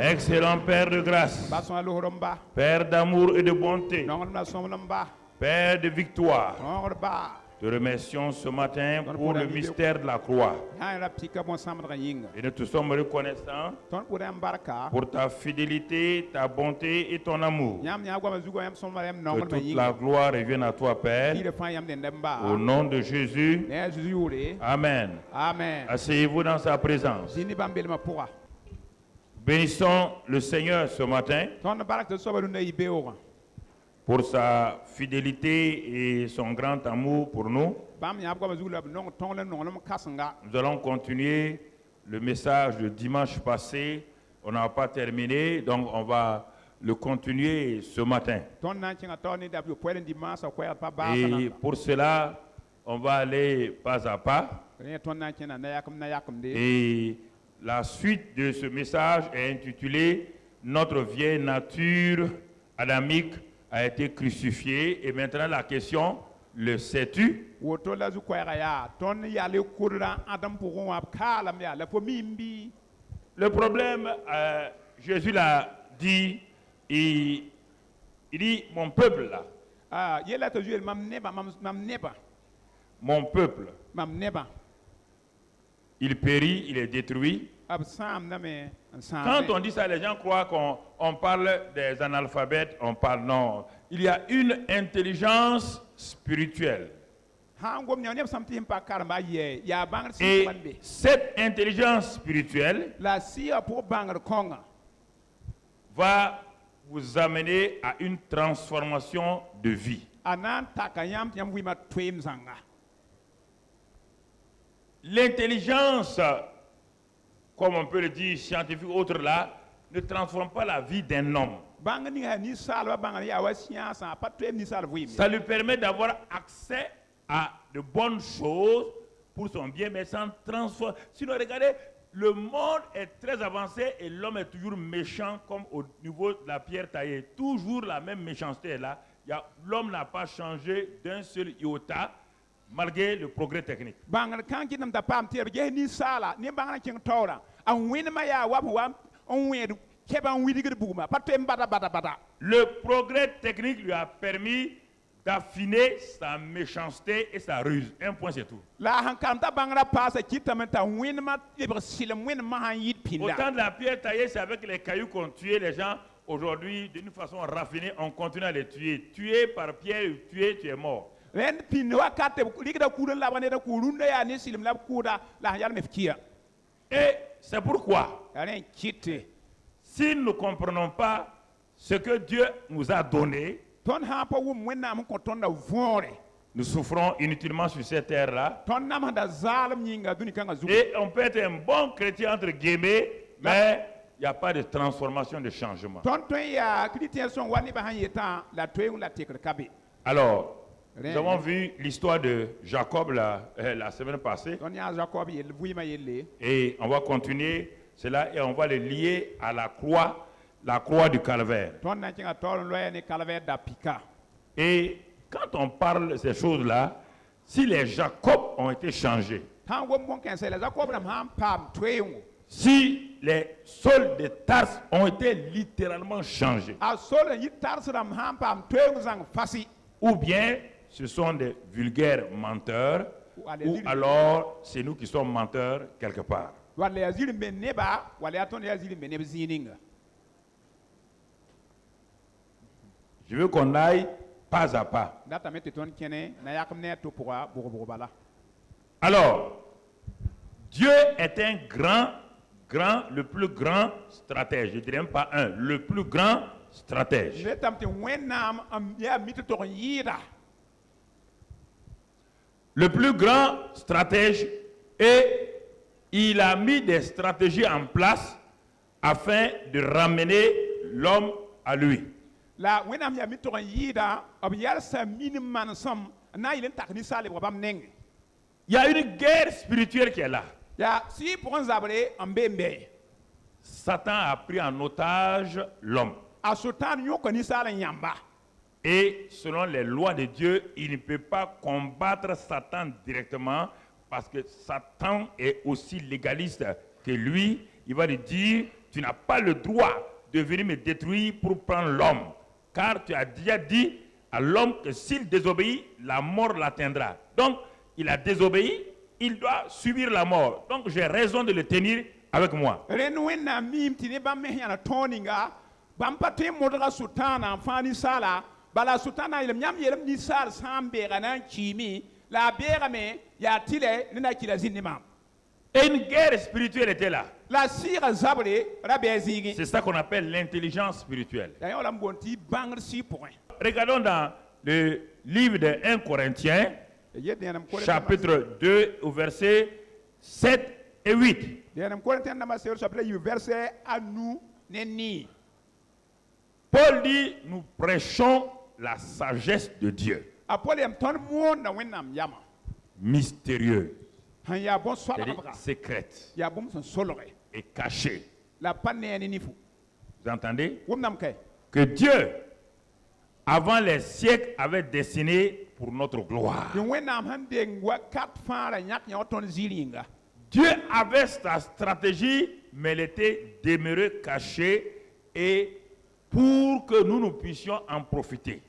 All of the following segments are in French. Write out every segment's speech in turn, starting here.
Excellent Père de grâce, Père d'amour et de bonté, Père de victoire, te remercions ce matin pour le mystère de la croix. Et nous te sommes reconnaissants pour ta fidélité, ta bonté et ton amour. Que toute la gloire revienne à toi, Père. Au nom de Jésus. Amen. Asseyez-vous dans sa présence. Bénissons le Seigneur ce matin pour sa fidélité et son grand amour pour nous. Nous allons continuer le message de dimanche passé. On n'a pas terminé, donc on va le continuer ce matin. Et pour cela, on va aller pas à pas. Et la suite de ce message est intitulée « Notre vieille nature adamique a été crucifiée ». Et maintenant la question, le sais-tu? Le problème, Jésus l'a dit, il dit « Mon peuple là ». Mon peuple. Il périt, il est détruit. Quand on dit ça, les gens croient qu'on parle des analphabètes, on parle non. Il y a une intelligence spirituelle. Et cette intelligence spirituelle va vous amener à une transformation de vie. L'intelligence, comme on peut le dire scientifique, autre là, ne transforme pas la vie d'un homme. Ça lui permet d'avoir accès à de bonnes choses pour son bien, mais sans transformer. Sinon, regardez, le monde est très avancé et l'homme est toujours méchant comme au niveau de la pierre taillée. Toujours la même méchanceté est là. L'homme n'a pas changé d'un seul iota, malgré le progrès technique. Le progrès technique lui a permis d'affiner sa méchanceté et sa ruse. Un point, c'est tout. Au temps de la pierre taillée, c'est avec les cailloux qu'on tuait les gens. Aujourd'hui, d'une façon raffinée, on continue à les tuer. Tuer par pierre, tuer, tu es mort. Et c'est pourquoi, si nous ne comprenons pas ce que Dieu nous a donné, nous souffrons inutilement sur cette terre-là. Et on peut être un bon chrétien, entre guillemets, mais il n'y a pas de transformation, de changement. Alors, nous avons vu l'histoire de Jacob la semaine passée. Et on va continuer cela et on va le lier à la croix du calvaire. Et quand on parle de ces choses-là, si les Jacob ont été changés, si les Sauls de Tarse ont été littéralement changés, ou bien ce sont des vulgaires menteurs, ou alors c'est nous qui sommes menteurs quelque part. Je veux qu'on aille pas à pas. Alors, Dieu est un le plus grand stratège. Je ne dirais même pas un, le plus grand stratège. Le plus grand stratège, et il a mis des stratégies en place afin de ramener l'homme à lui. Il y a une guerre spirituelle qui est là. Satan a pris en otage l'homme. Et selon les lois de Dieu, il ne peut pas combattre Satan directement parce que Satan est aussi légaliste que lui. Il va lui dire, tu n'as pas le droit de venir me détruire pour prendre l'homme. Car tu as déjà dit à l'homme que s'il désobéit, la mort l'atteindra. Donc, il a désobéi, il doit subir la mort. Donc, j'ai raison de le tenir avec moi. Et une guerre spirituelle était là. C'est ça qu'on appelle l'intelligence spirituelle. Regardons dans le livre de 1 Corinthiens, chapitre 2, au verset 7 et 8. Paul dit, nous prêchons la sagesse de Dieu. Mystérieux. Secrète et cachée. Vous entendez? Que Dieu, avant les siècles, avait destiné pour notre gloire. Dieu avait sa stratégie, mais elle était demeurée cachée et pour que nous puissions en profiter.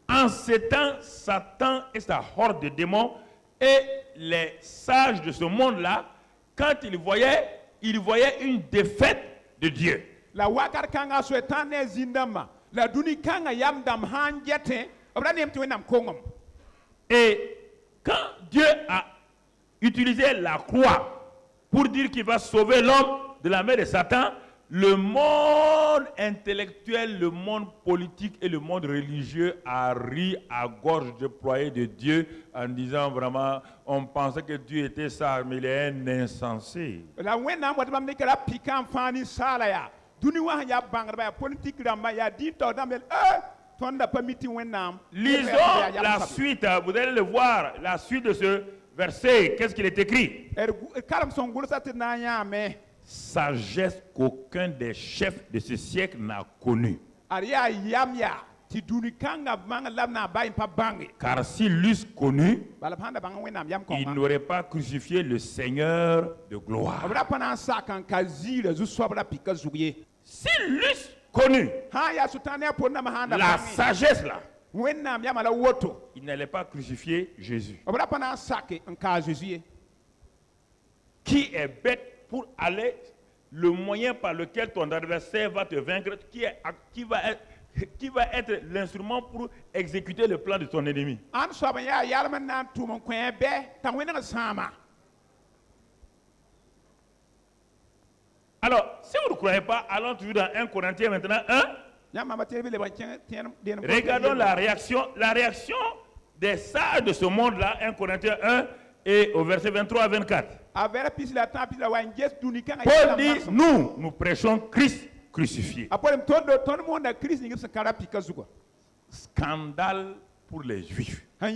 En ce temps, Satan et sa horde de démons et les sages de ce monde-là, quand ils voyaient une défaite de Dieu. Et quand Dieu a utilisé la croix pour dire qu'il va sauver l'homme de la main de Satan, le monde intellectuel, le monde politique et le monde religieux a ri à gorge déployée de Dieu en disant vraiment, on pensait que Dieu était sage, mais il est un insensé. Lisons la suite, vous allez le voir, la suite de ce verset, qu'est-ce qu'il est écrit? Sagesse qu'aucun des chefs de ce siècle n'a connue. Car s'ils l'eussent connu, ils n'auraient pas crucifié le Seigneur de gloire. S'ils l'eussent connu, la sagesse là, il n'allait pas crucifier Jésus. Qui est bête pour aller, le moyen par lequel ton adversaire va te vaincre, qui va être l'instrument pour exécuter le plan de ton ennemi. Alors, si vous ne croyez pas, allons toujours dans 1 Corinthiens maintenant 1. Regardons la réaction des sages de ce monde-là, 1 Corinthiens 1 et au verset 23 à 24. Paul dit, nous prêchons Christ crucifié. Scandale pour les Juifs. La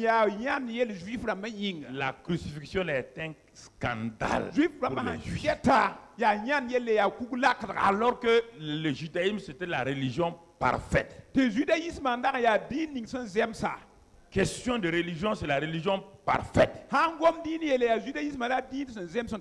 crucifixion est un scandale pour les Juifs. Alors que le judaïsme, c'était la religion parfaite. Question de religion, c'est la religion parfaite.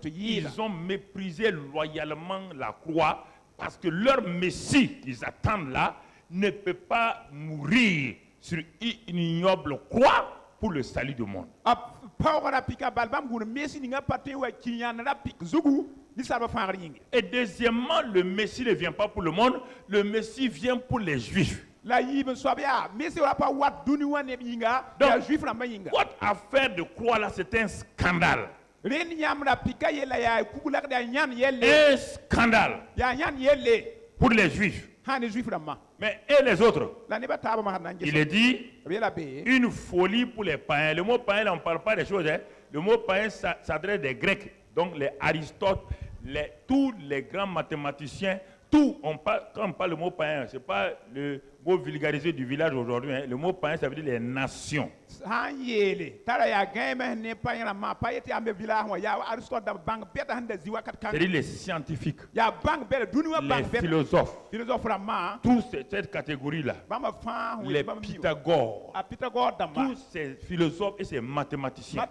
Ils ont méprisé loyalement la croix parce que leur Messie qu'ils attendent là ne peut pas mourir sur une ignoble croix pour le salut du monde. Et deuxièmement, le Messie ne vient pas pour le monde, le Messie vient pour les Juifs. Donc, votre affaire de croix là, c'est un scandale. Un scandale pour les Juifs. Mais et les autres? Il est dit une folie pour les païens. Le mot païen, on ne parle pas des choses. Hein. Le mot païen s'adresse des Grecs. Donc les Aristote, tous les grands mathématiciens, quand on parle le mot païen, ce n'est pas le mot vulgarisé du village aujourd'hui, hein, le mot païen, ça veut dire les nations. C'est-à-dire les scientifiques, les philosophes, tous cette catégorie-là, les Pythagore, tous ces philosophes et ces mathématiciens.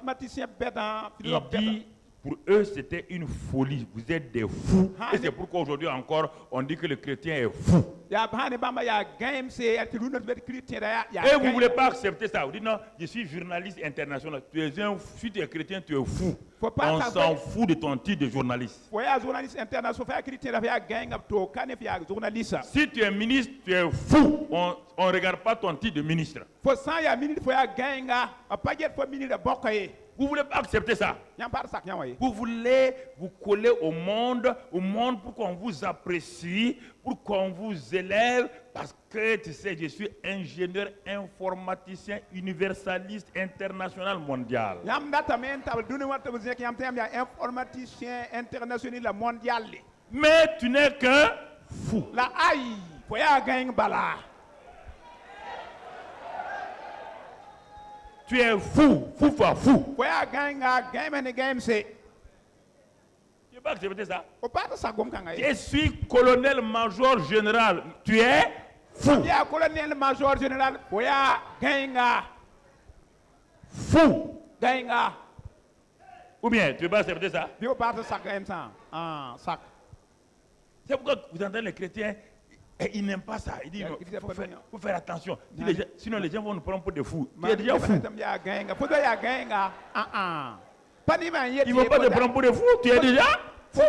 Il dit, pour eux, c'était une folie. Vous êtes des fous. Et c'est pourquoi aujourd'hui encore, on dit que le chrétien est fou. Et vous ne voulez pas accepter ça. Vous dites non, je suis journaliste international. Si tu es chrétien, tu es fou. On s'en fout de ton titre de journaliste. Si tu es ministre, tu es fou. On ne regarde pas ton titre de ministre. Vous ne voulez pas accepter ça. Vous voulez vous coller au monde pour qu'on vous apprécie, pour qu'on vous élève, parce que tu sais, je suis ingénieur informaticien universaliste international mondial. Mais tu n'es qu'un fou. Tu es fou, fou. Tu ne peux pas accepter ça. Je suis colonel-major général. Tu es fou. Colonel-major général. Fou. Ou bien, tu ne peux pas accepter ça. C'est pourquoi vous entendez les chrétiens. Et ils n'aiment pas ça. Ils disent il faut faire attention. Sinon les gens vont nous prendre pour des fous. Tu es déjà fou. Ils ne vont pas te prendre pour des fous. Tu es déjà fou. Tu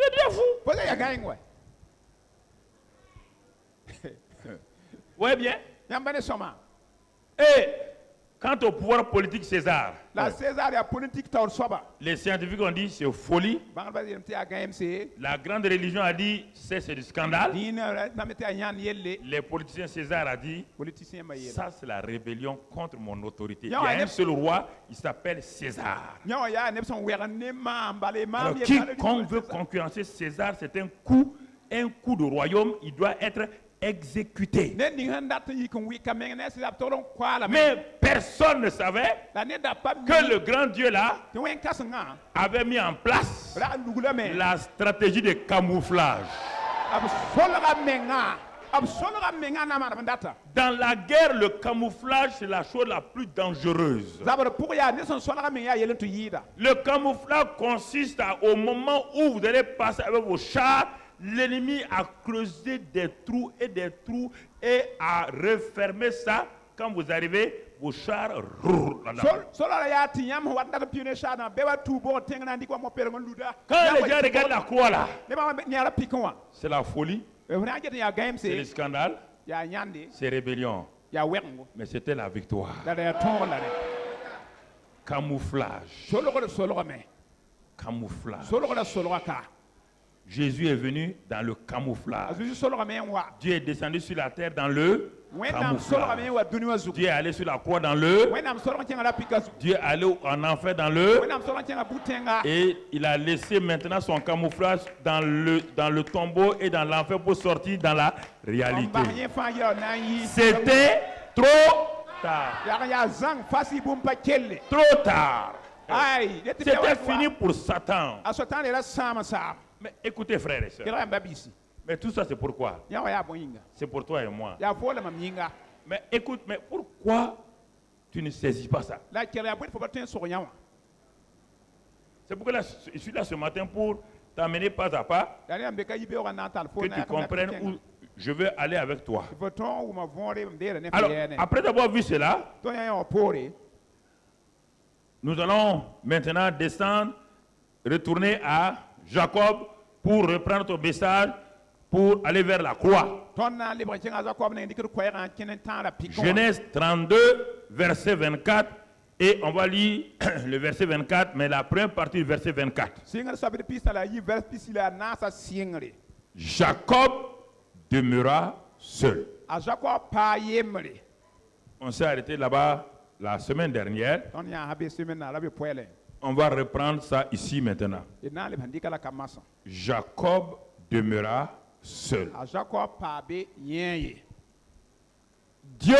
es déjà fou. Ouais bien. Et quant au pouvoir politique César, les scientifiques ont dit c'est folie. La grande religion a dit c'est du scandale. Les politiciens César a dit ça c'est la rébellion contre mon autorité. Il y a un seul roi, il s'appelle César. Alors, quiconque veut concurrencer César, c'est un coup de royaume, il doit être exécuté. Mais personne ne savait que le grand Dieu là avait mis en place la stratégie de camouflage. Dans la guerre, le camouflage c'est la chose la plus dangereuse. Le camouflage consiste au moment où vous allez passer avec vos chars, l'ennemi a creusé des trous et a refermé ça. Quand vous arrivez, vos chars roulent. Quand les gens regardent la croix là, c'est la folie, c'est le scandale, c'est rébellion. Mais c'était la victoire. Camouflage. Jésus est venu dans le camouflage. Dieu est descendu sur la terre dans le camouflage. Dieu est allé sur la croix dans le. Dieu est allé en enfer dans le. Et il a laissé maintenant son camouflage dans le tombeau et dans l'enfer pour sortir dans la réalité. C'était trop tard. Trop tard. C'était fini pour Satan. Mais écoutez, frères et sœurs. Mais tout ça, c'est pourquoi? C'est pour toi et moi. Mais écoute, mais pourquoi tu ne saisis pas ça? C'est pourquoi là, je suis là ce matin pour t'amener pas à pas, que tu comprennes où je veux aller avec toi. Alors, après avoir vu cela, nous allons maintenant descendre, retourner à Jacob pour reprendre ton message, pour aller vers la croix. Genèse 32, verset 24, et on va lire le verset 24, mais la première partie du verset 24. Jacob demeura seul. On s'est arrêté là-bas la semaine dernière. On va reprendre ça ici maintenant. Jacob demeura seul. Dieu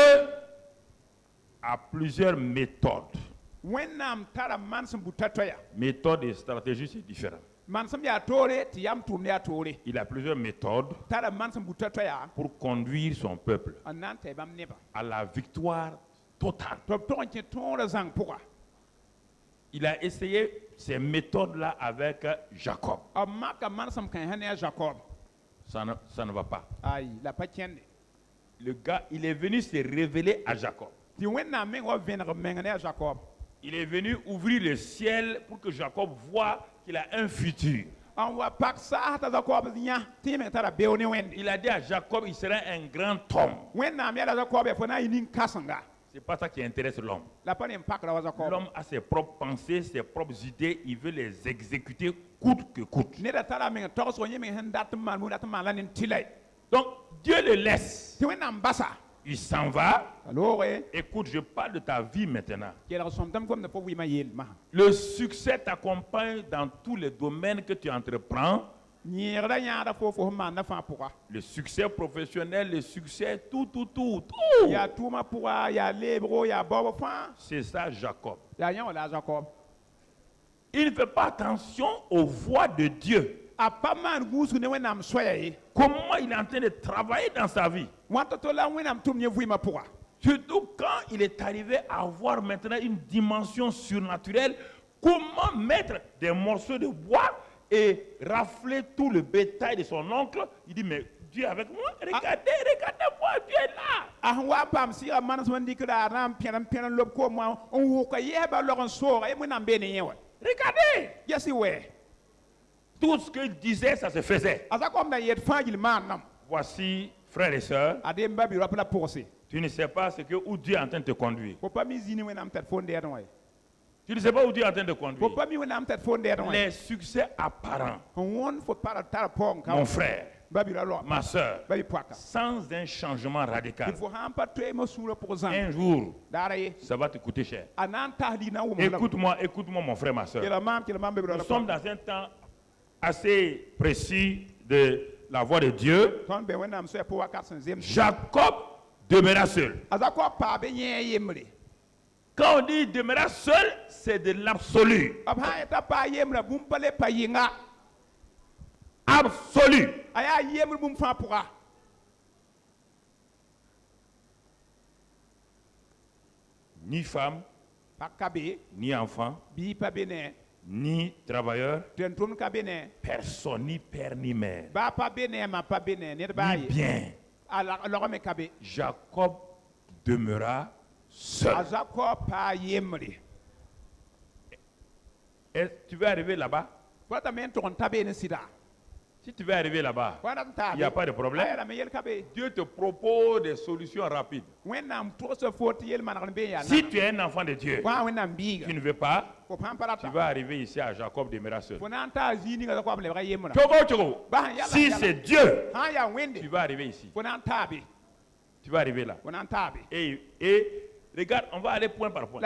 a plusieurs méthodes. Méthode et stratégie, c'est différent. Il a plusieurs méthodes pour conduire son peuple à la victoire totale. Il a essayé ces méthodes-là avec Jacob. Ça ne va pas. Le gars, il est venu se révéler à Jacob. Il est venu ouvrir le ciel pour que Jacob voie qu'il a un futur. Il a dit à Jacob, il sera un grand homme. C'est pas ça qui intéresse l'homme. L'homme a ses propres pensées, ses propres idées, il veut les exécuter coûte que coûte. Donc Dieu le laisse. Il s'en va. Écoute, je parle de ta vie maintenant. Le succès t'accompagne dans tous les domaines que tu entreprends. Le succès professionnel, le succès, tout. C'est ça, Jacob. Il ne fait pas attention aux voix de Dieu. Comment il est en train de travailler dans sa vie. Surtout quand il est arrivé à avoir maintenant une dimension surnaturelle. Comment mettre des morceaux de bois et rafler tout le bétail de son oncle. Il dit, mais Dieu est avec moi. Regardez-moi, Dieu est là. Regardez. Tout ce qu'il disait, ça se faisait. Voici, frères et sœurs, tu ne sais pas où Dieu est en train de te conduire. Tu ne sais pas où Dieu est en train de conduire. Les succès apparents, mon frère, ma soeur, sans un changement radical, un jour, ça va te coûter cher. Écoute-moi, mon frère, ma soeur. Nous sommes dans un temps assez précis de la voix de Dieu. Jacob demeura seul. Quand on dit demeura seul, c'est de l'absolu. Absolu. Ni femme, ni enfant, ni travailleur, personne, ni père, ni mère, ni bien. Jacob demeura seul. Et tu veux arriver là-bas? Si tu veux arriver là-bas, il n'y a pas de problème. Dieu te propose des solutions rapides. Si tu es un enfant de Dieu, tu ne veux pas, tu vas arriver ici à Jacob demeura seul. Si c'est Dieu, tu vas arriver ici. Tu vas arriver là. Et regarde, on va aller point par point.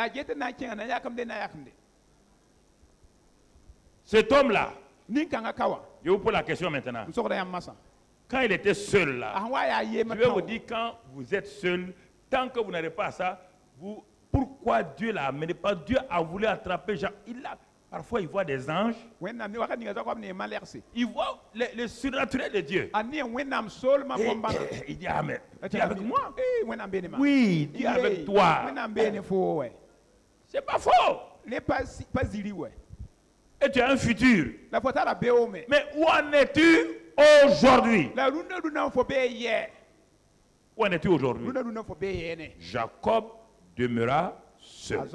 Cet homme-là, je vous pose la question maintenant. Quand il était seul là, je vais vous dire, quand vous êtes seul, tant que vous n'avez pas ça, pourquoi Dieu l'a amené? Pas Dieu a voulu attraper Jacques. Parfois il voit des anges. Il voit le surnaturel de Dieu. Il dit, ah mais Dieu est avec moi. Oui, Dieu est avec toi. C'est pas faux. Et tu as un futur. Mais où en es-tu aujourd'hui? Où en es-tu aujourd'hui? Jacob demeura seul.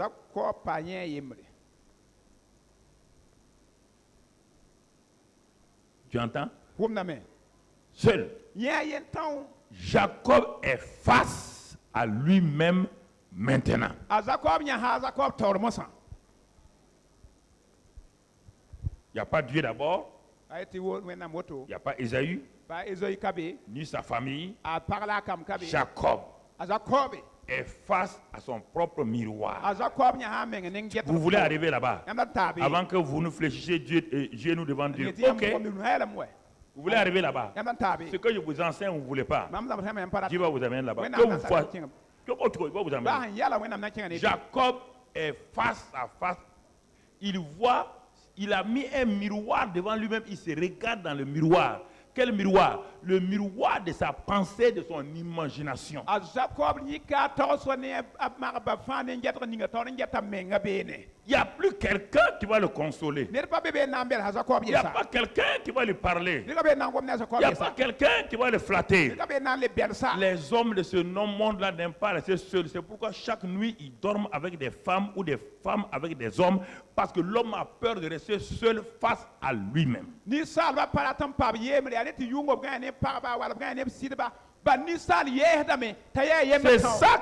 Tu entends? Seul. Jacob est face à lui-même maintenant. Il n'y a pas Dieu d'abord. Il n'y a pas Ésaü, ni sa famille. Jacob est face à son propre miroir. Vous voulez arriver là-bas avant que vous nous fléchissiez Dieu et nous devant Dieu. Ok. Vous voulez arriver là-bas. Ce que je vous enseigne, vous ne voulez pas. Dieu va vous amener là-bas. Jacob est face à face. Il voit, il a mis un miroir devant lui-même. Il se regarde dans le miroir. Quel miroir? Le miroir de sa pensée, de son imagination. Il n'y a plus quelqu'un qui va le consoler. Il n'y a pas quelqu'un qui va lui parler. Il n'y a pas quelqu'un qui va le flatter. Les hommes de ce monde-là n'aiment pas rester seuls. C'est pourquoi chaque nuit, ils dorment avec des femmes ou des femmes avec des hommes. Parce que l'homme a peur de rester seul face à lui-même. C'est ça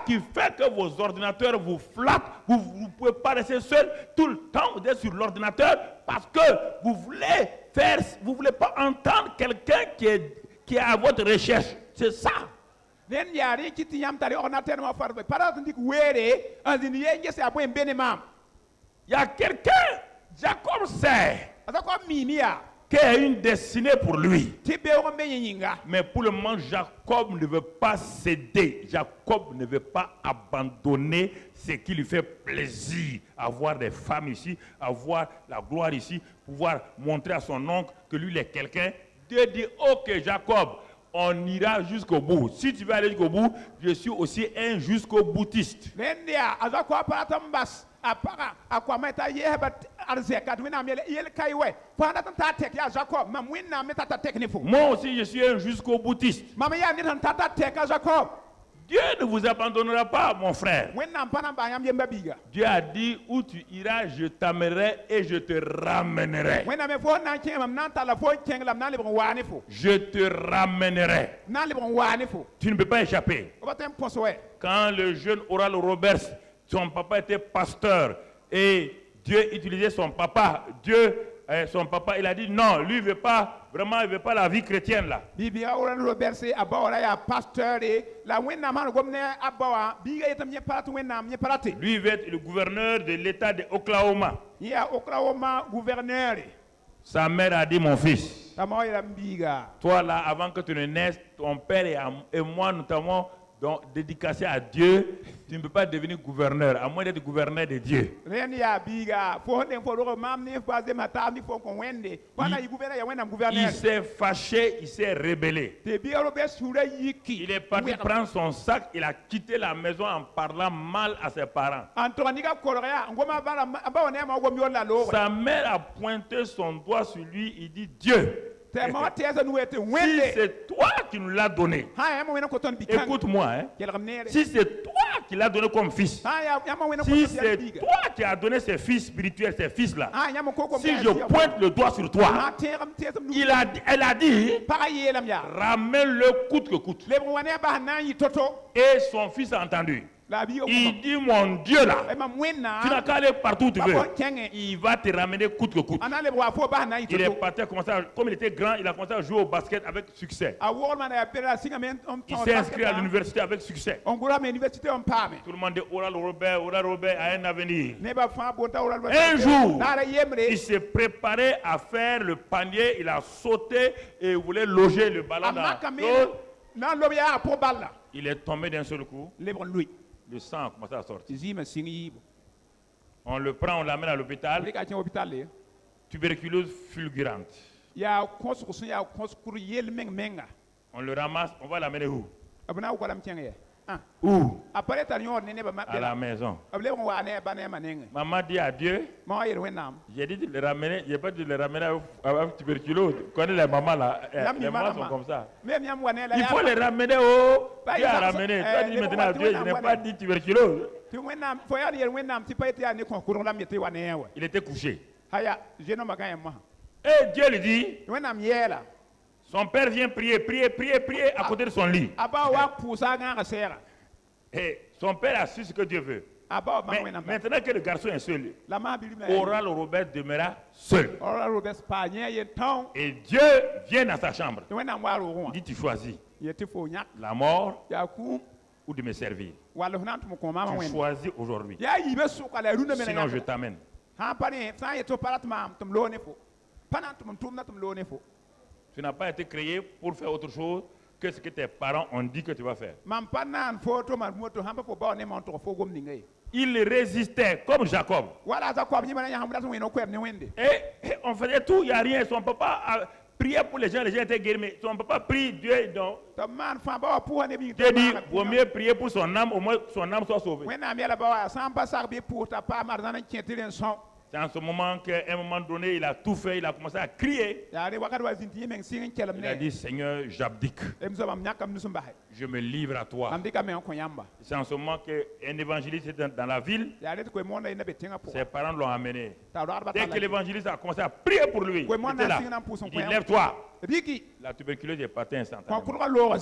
qui fait que vos ordinateurs vous flattent. Vous ne pouvez pas rester seul tout le temps. Vous êtes sur l'ordinateur parce que vous voulez pas entendre quelqu'un qui est à votre recherche. C'est ça. Il y a quelqu'un, Jacob sait qui a une destinée pour lui. Mais pour le moment, Jacob ne veut pas céder. Jacob ne veut pas abandonner ce qui lui fait plaisir. Avoir des femmes ici, avoir la gloire ici, pouvoir montrer à son oncle que lui, il est quelqu'un. Dieu dit, ok Jacob, on ira jusqu'au bout. Si tu veux aller jusqu'au bout, je suis aussi un jusqu'au boutiste. Moi aussi je suis un jusqu'au boutiste. Dieu ne vous abandonnera pas, mon frère. Dieu a dit, où tu iras, je t'amènerai et je te ramènerai. Je te ramènerai. Tu ne peux pas échapper. Quand le jeune Oral Roberts, son papa était pasteur et Dieu utilisait son papa. Son papa, il a dit non, lui il veut pas la vie chrétienne là. Lui veut être le gouverneur de l'État de Oklahoma. Sa mère a dit, mon fils, toi là, avant que tu ne naisses, ton père et moi notamment, donc, dédicacé à Dieu, tu ne peux pas devenir gouverneur, à moins d'être gouverneur de Dieu. Il s'est fâché, il s'est rébellé. Il est parti prendre son sac, il a quitté la maison en parlant mal à ses parents. Sa mère a pointé son doigt sur lui, il dit, Dieu, si c'est toi qui nous l'as donné, écoute-moi, hein? Si c'est toi qui l'as donné comme fils, si c'est toi qui as donné ses fils spirituels, ces fils-là, si je pointe le doigt sur toi, elle a dit, ramène-le coûte que coûte. Et son fils a entendu. Il dit, mon Dieu là, tu n'as qu'à aller partout où tu veux. Il va te ramener coûte que coûte. Il est parti, comme il était grand, il a commencé à jouer au basket avec succès. Il s'est inscrit à l'université avec succès. Tout le monde dit, Oral Robert a un avenir. Un jour, il s'est préparé à faire le panier, il a sauté et voulait loger le ballon dans l'eau. Il est tombé d'un seul coup. Le sang a commencé à sortir. On le prend, on l'amène à l'hôpital. Tuberculose fulgurante. On le ramasse, on va l'amener où? Où? À la maison. Maman dit à Dieu, j'ai dit de le ramener, j'ai pas dit de le ramener avec tuberculose. Tu connais les mamans là, les mamans sont comme ça. Il faut les ramener au... Dieu a ramené. Toi dis maintenant à Dieu, je n'ai pas dit tuberculose. Il était couché. Et Dieu lui dit, son père vient prier à côté de son lit. Et son père a su ce que Dieu veut. Mais maintenant que le garçon est seul, Oral Robert demeura seul. Et Dieu vient dans sa chambre. Il dit, tu choisis la mort ou de me servir. Tu choisis aujourd'hui. Sinon je t'amène. Tu n'as pas été créé pour faire autre chose que ce que tes parents ont dit que tu vas faire. Il résistait comme Jacob. Et on faisait tout, il n'y a rien. Son papa priait pour les gens étaient guéris, mais son papa prie, Dieu donc. Dieu dit, vaut mieux prier pour son âme, au moins son âme soit sauvée. C'est en ce moment qu'à un moment donné, il a tout fait, il a commencé à crier. Il a dit, Seigneur, j'abdique. Je me livre à toi. C'est en ce moment qu'un évangéliste était dans la ville. Ses parents l'ont amené. Dès que l'évangéliste a commencé à prier pour lui, il était là. Il dit, lève-toi. La tuberculose est partie instantanément.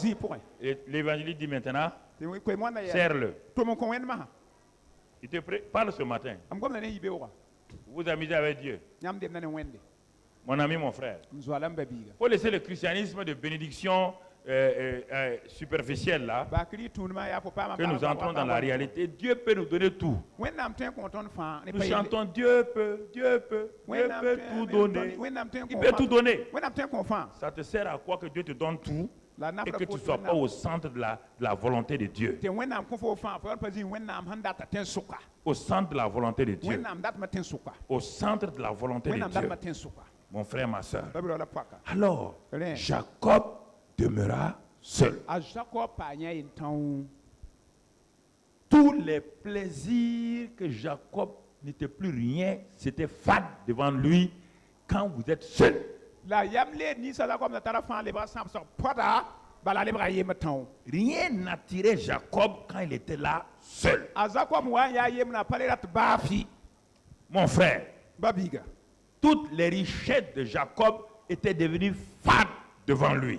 Et l'évangéliste dit maintenant, serre-le. Il te parle ce matin. Vous vous amusez avec Dieu. Mon ami, mon frère. Il faut laisser le christianisme de bénédiction superficielle là. Que nous entrons dans la réalité. Dieu peut nous donner tout. Nous chantons Dieu peut tout donner. Il peut tout donner. Ça te sert à quoi que Dieu te donne tout et que tu ne sois pas au centre de la volonté de Dieu? Au centre de la volonté de Dieu. Au centre de la volonté de Dieu. Mon frère, ma soeur. Alors, Jacob demeura seul. Tous les plaisirs que Jacob n'était plus rien, c'était fade devant lui quand vous êtes seul. Rien n'attirait Jacob quand il était là seul. Mon frère, toutes les richesses de Jacob étaient devenues fades devant lui.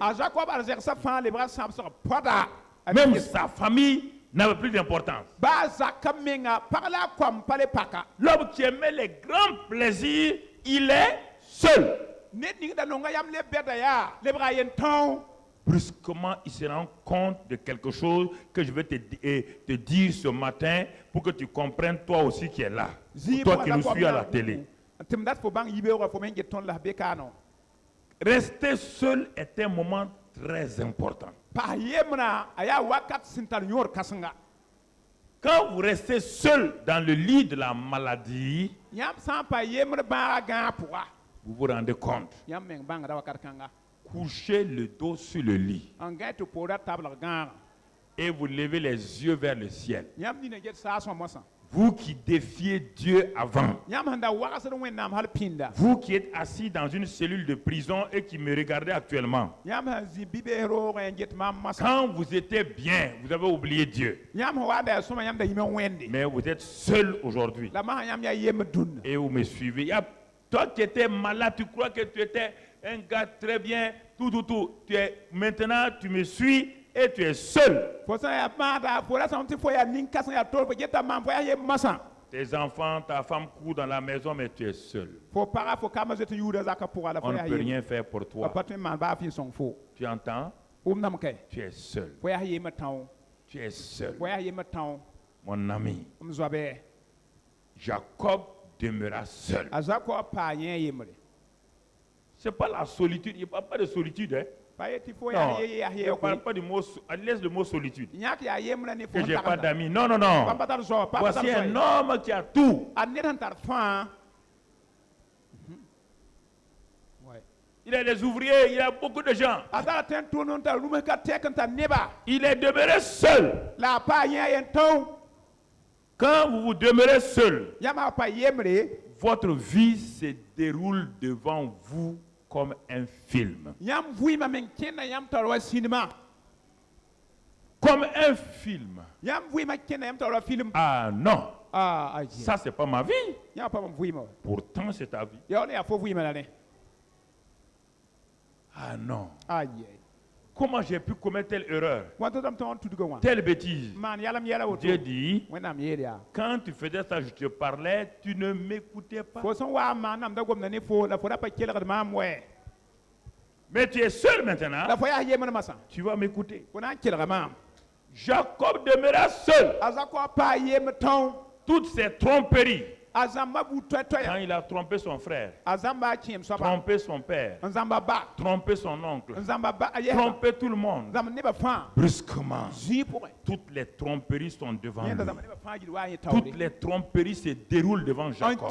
Même sa famille n'avait plus d'importance. L'homme qui aimait les grands plaisirs, il est seul. Brusquement, il se rend compte de quelque chose que je vais te dire ce matin pour que tu comprennes toi aussi qui es là. Toi qui nous suis à la télé. Rester seul est un moment très important. Quand vous restez seul dans le lit de la maladie, vous vous rendez compte. Couchez le dos sur le lit et vous levez les yeux vers le ciel. Vous qui défiez Dieu avant, vous qui êtes assis dans une cellule de prison et qui me regardez actuellement, quand vous étiez bien, vous avez oublié Dieu. Mais vous êtes seul aujourd'hui et vous me suivez. Toi qui étais malade, tu crois que tu étais un gars très bien, tout. Maintenant, tu me suis et tu es seul. Tes enfants, ta femme courent dans la maison, mais tu es seul. On ne peut rien faire pour toi. Tu entends? Tu es seul. Tu es seul. Mon ami, Jacob demeura seul. Ce n'est pas la solitude. Il ne parle pas de solitude. Hein? Non, il ne parle pas du mot. Laisse le mot solitude. Que je n'ai pas d'amis. Non. Voici un homme qui a tout. Il a des ouvriers, il a beaucoup de gens. Il est demeuré seul. Quand vous vous demeurez seul, votre vie se déroule devant vous comme un film. Comme un film. Ah non. Ça, c'est pas ma vie. Pourtant, c'est ta vie. Ah non. Comment j'ai pu commettre telle erreur, telle bêtise? Dieu dit, quand tu faisais ça, je te parlais, tu ne m'écoutais pas. Mais tu es seul maintenant. Tu vas m'écouter. Jacob demeura seul. Toutes ces tromperies, Quand il a trompé son frère, trompé son père, trompé son oncle, trompé tout le monde, brusquement, toutes les tromperies sont devant lui. Toutes les tromperies se déroulent devant Jacob.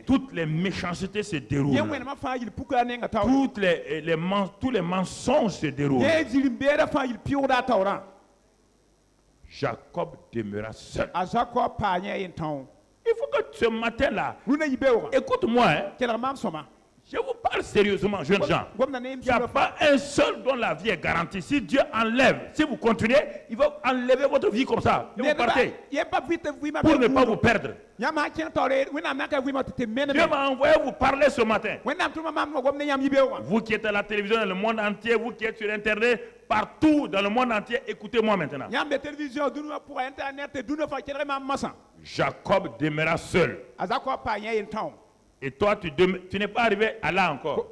Toutes les méchancetés se déroulent. Tous les mensonges se déroulent. Jacob demeura seul. Il faut que ce matin-là, écoute-moi, hein, je vous parle sérieusement, jeunes gens. Il n'y a pas un seul dont la vie est garantie. Si Dieu enlève, si vous continuez, il va enlever votre vie comme ça. Et vous partez. Pour ne pas vous perdre. Dieu m'a envoyé vous parler ce matin. Vous qui êtes à la télévision dans le monde entier, vous qui êtes sur Internet, partout dans le monde entier, écoutez-moi maintenant. Jacob demeura seul. Et toi, tu n'es pas arrivé à là encore.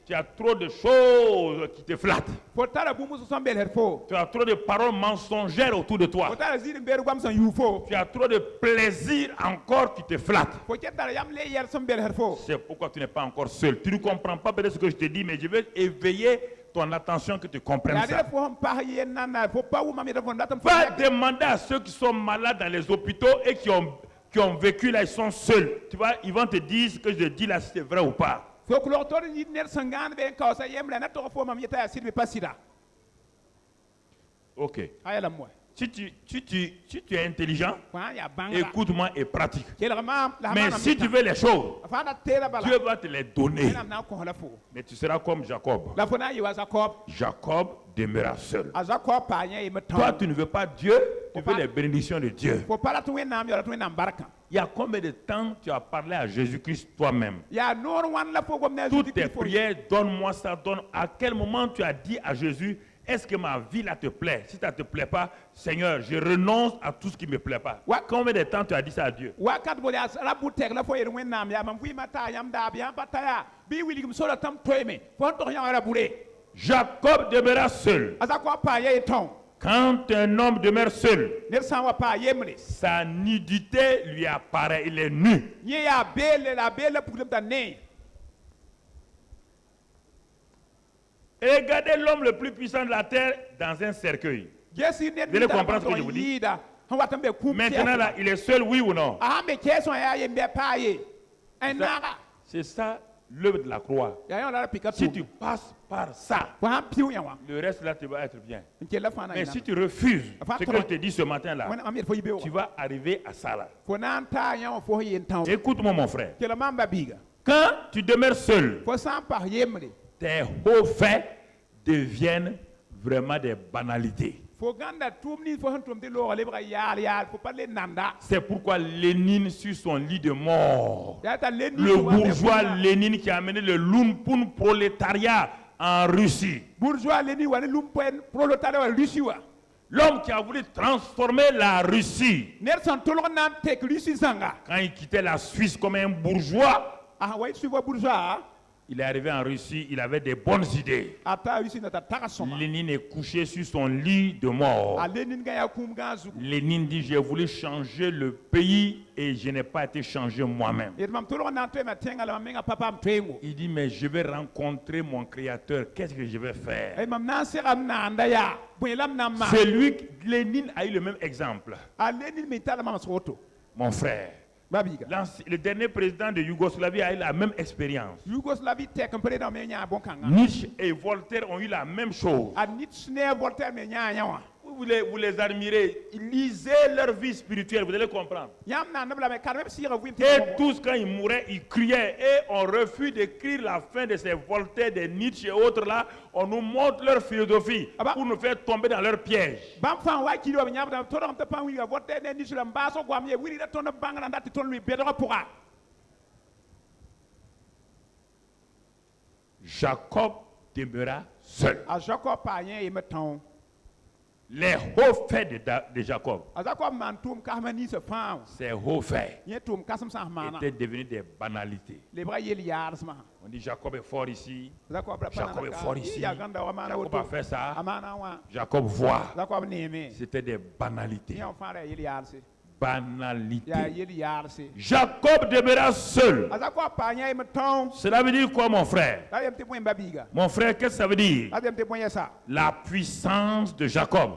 Tu as trop de choses qui te flattent. Tu as trop de paroles mensongères autour de toi. Tu as trop de plaisir encore qui te flatte. C'est pourquoi tu n'es pas encore seul. Tu ne comprends pas peut-être ce que je te dis, mais je vais éveiller ton attention que tu comprennes ça. Va demander à ceux qui sont malades dans les hôpitaux et qui ont vécu là, ils sont seuls. Tu vois, ils vont te dire ce que je dis là, si c'est vrai ou pas. Ok. Si tu es intelligent, écoute-moi et pratique. Mais si tu veux les choses, Dieu va te les donner. Mais tu seras comme Jacob. Jacob demeura seul. Toi, tu ne veux pas Dieu, tu veux les bénédictions de Dieu. Il y a combien de temps tu as parlé à Jésus-Christ toi-même? Toutes tes prières, donne-moi ça, à quel moment tu as dit à Jésus, est-ce que ma vie là te plaît? Si ça ne te plaît pas, Seigneur, je renonce à tout ce qui ne me plaît pas. Combien de temps tu as dit ça à Dieu? Jacob demeura seul. Quand un homme demeure seul, sa nudité lui apparaît, il est nu. Et regardez l'homme le plus puissant de la terre dans un cercueil. Vous allez comprendre ce que je vous dis. Maintenant là, il est seul, oui ou non? C'est ça l'œuvre de la croix. Si tu passes par ça, le reste là, tu vas être bien. Mais si tu refuses ce que je te dis ce matin là, tu vas arriver à ça là. Écoute-moi mon frère. Quand tu demeures seul, tes hauts faits deviennent vraiment des banalités. C'est pourquoi Lénine sur son lit de mort, le bourgeois Lénine qui a amené le lumpen prolétariat en Russie, l'homme qui a voulu transformer la Russie, quand il quittait la Suisse comme un bourgeois, il est arrivé en Russie, il avait des bonnes idées. Lénine est couché sur son lit de mort. Lénine dit, j'ai voulu changer le pays et je n'ai pas été changé moi-même. Il dit, mais je vais rencontrer mon Créateur. Qu'est-ce que je vais faire? C'est lui, Lénine a eu le même exemple. Mon frère. Le dernier président de Yougoslavie a eu la même expérience. Nietzsche et Voltaire ont eu la même chose. Vous les admirez, lisez leur vie spirituelle, vous allez comprendre. Et tous, quand ils mouraient, ils criaient. Et on refuse d'écrire la fin de ces Voltaire, de Nietzsche et autres là. On nous montre leur philosophie pour nous faire tomber dans leur piège. Jacob demeura seul. Les hauts faits de Jacob, ces hauts faits étaient devenus des banalités. On dit Jacob est fort ici, Jacob est fort ici, Jacob a fait ça, Jacob voit. C'était des banalités. banalité. Jacob demeura seul. Cela veut dire quoi, mon frère? Mon frère, qu'est-ce que ça veut dire? La puissance de Jacob.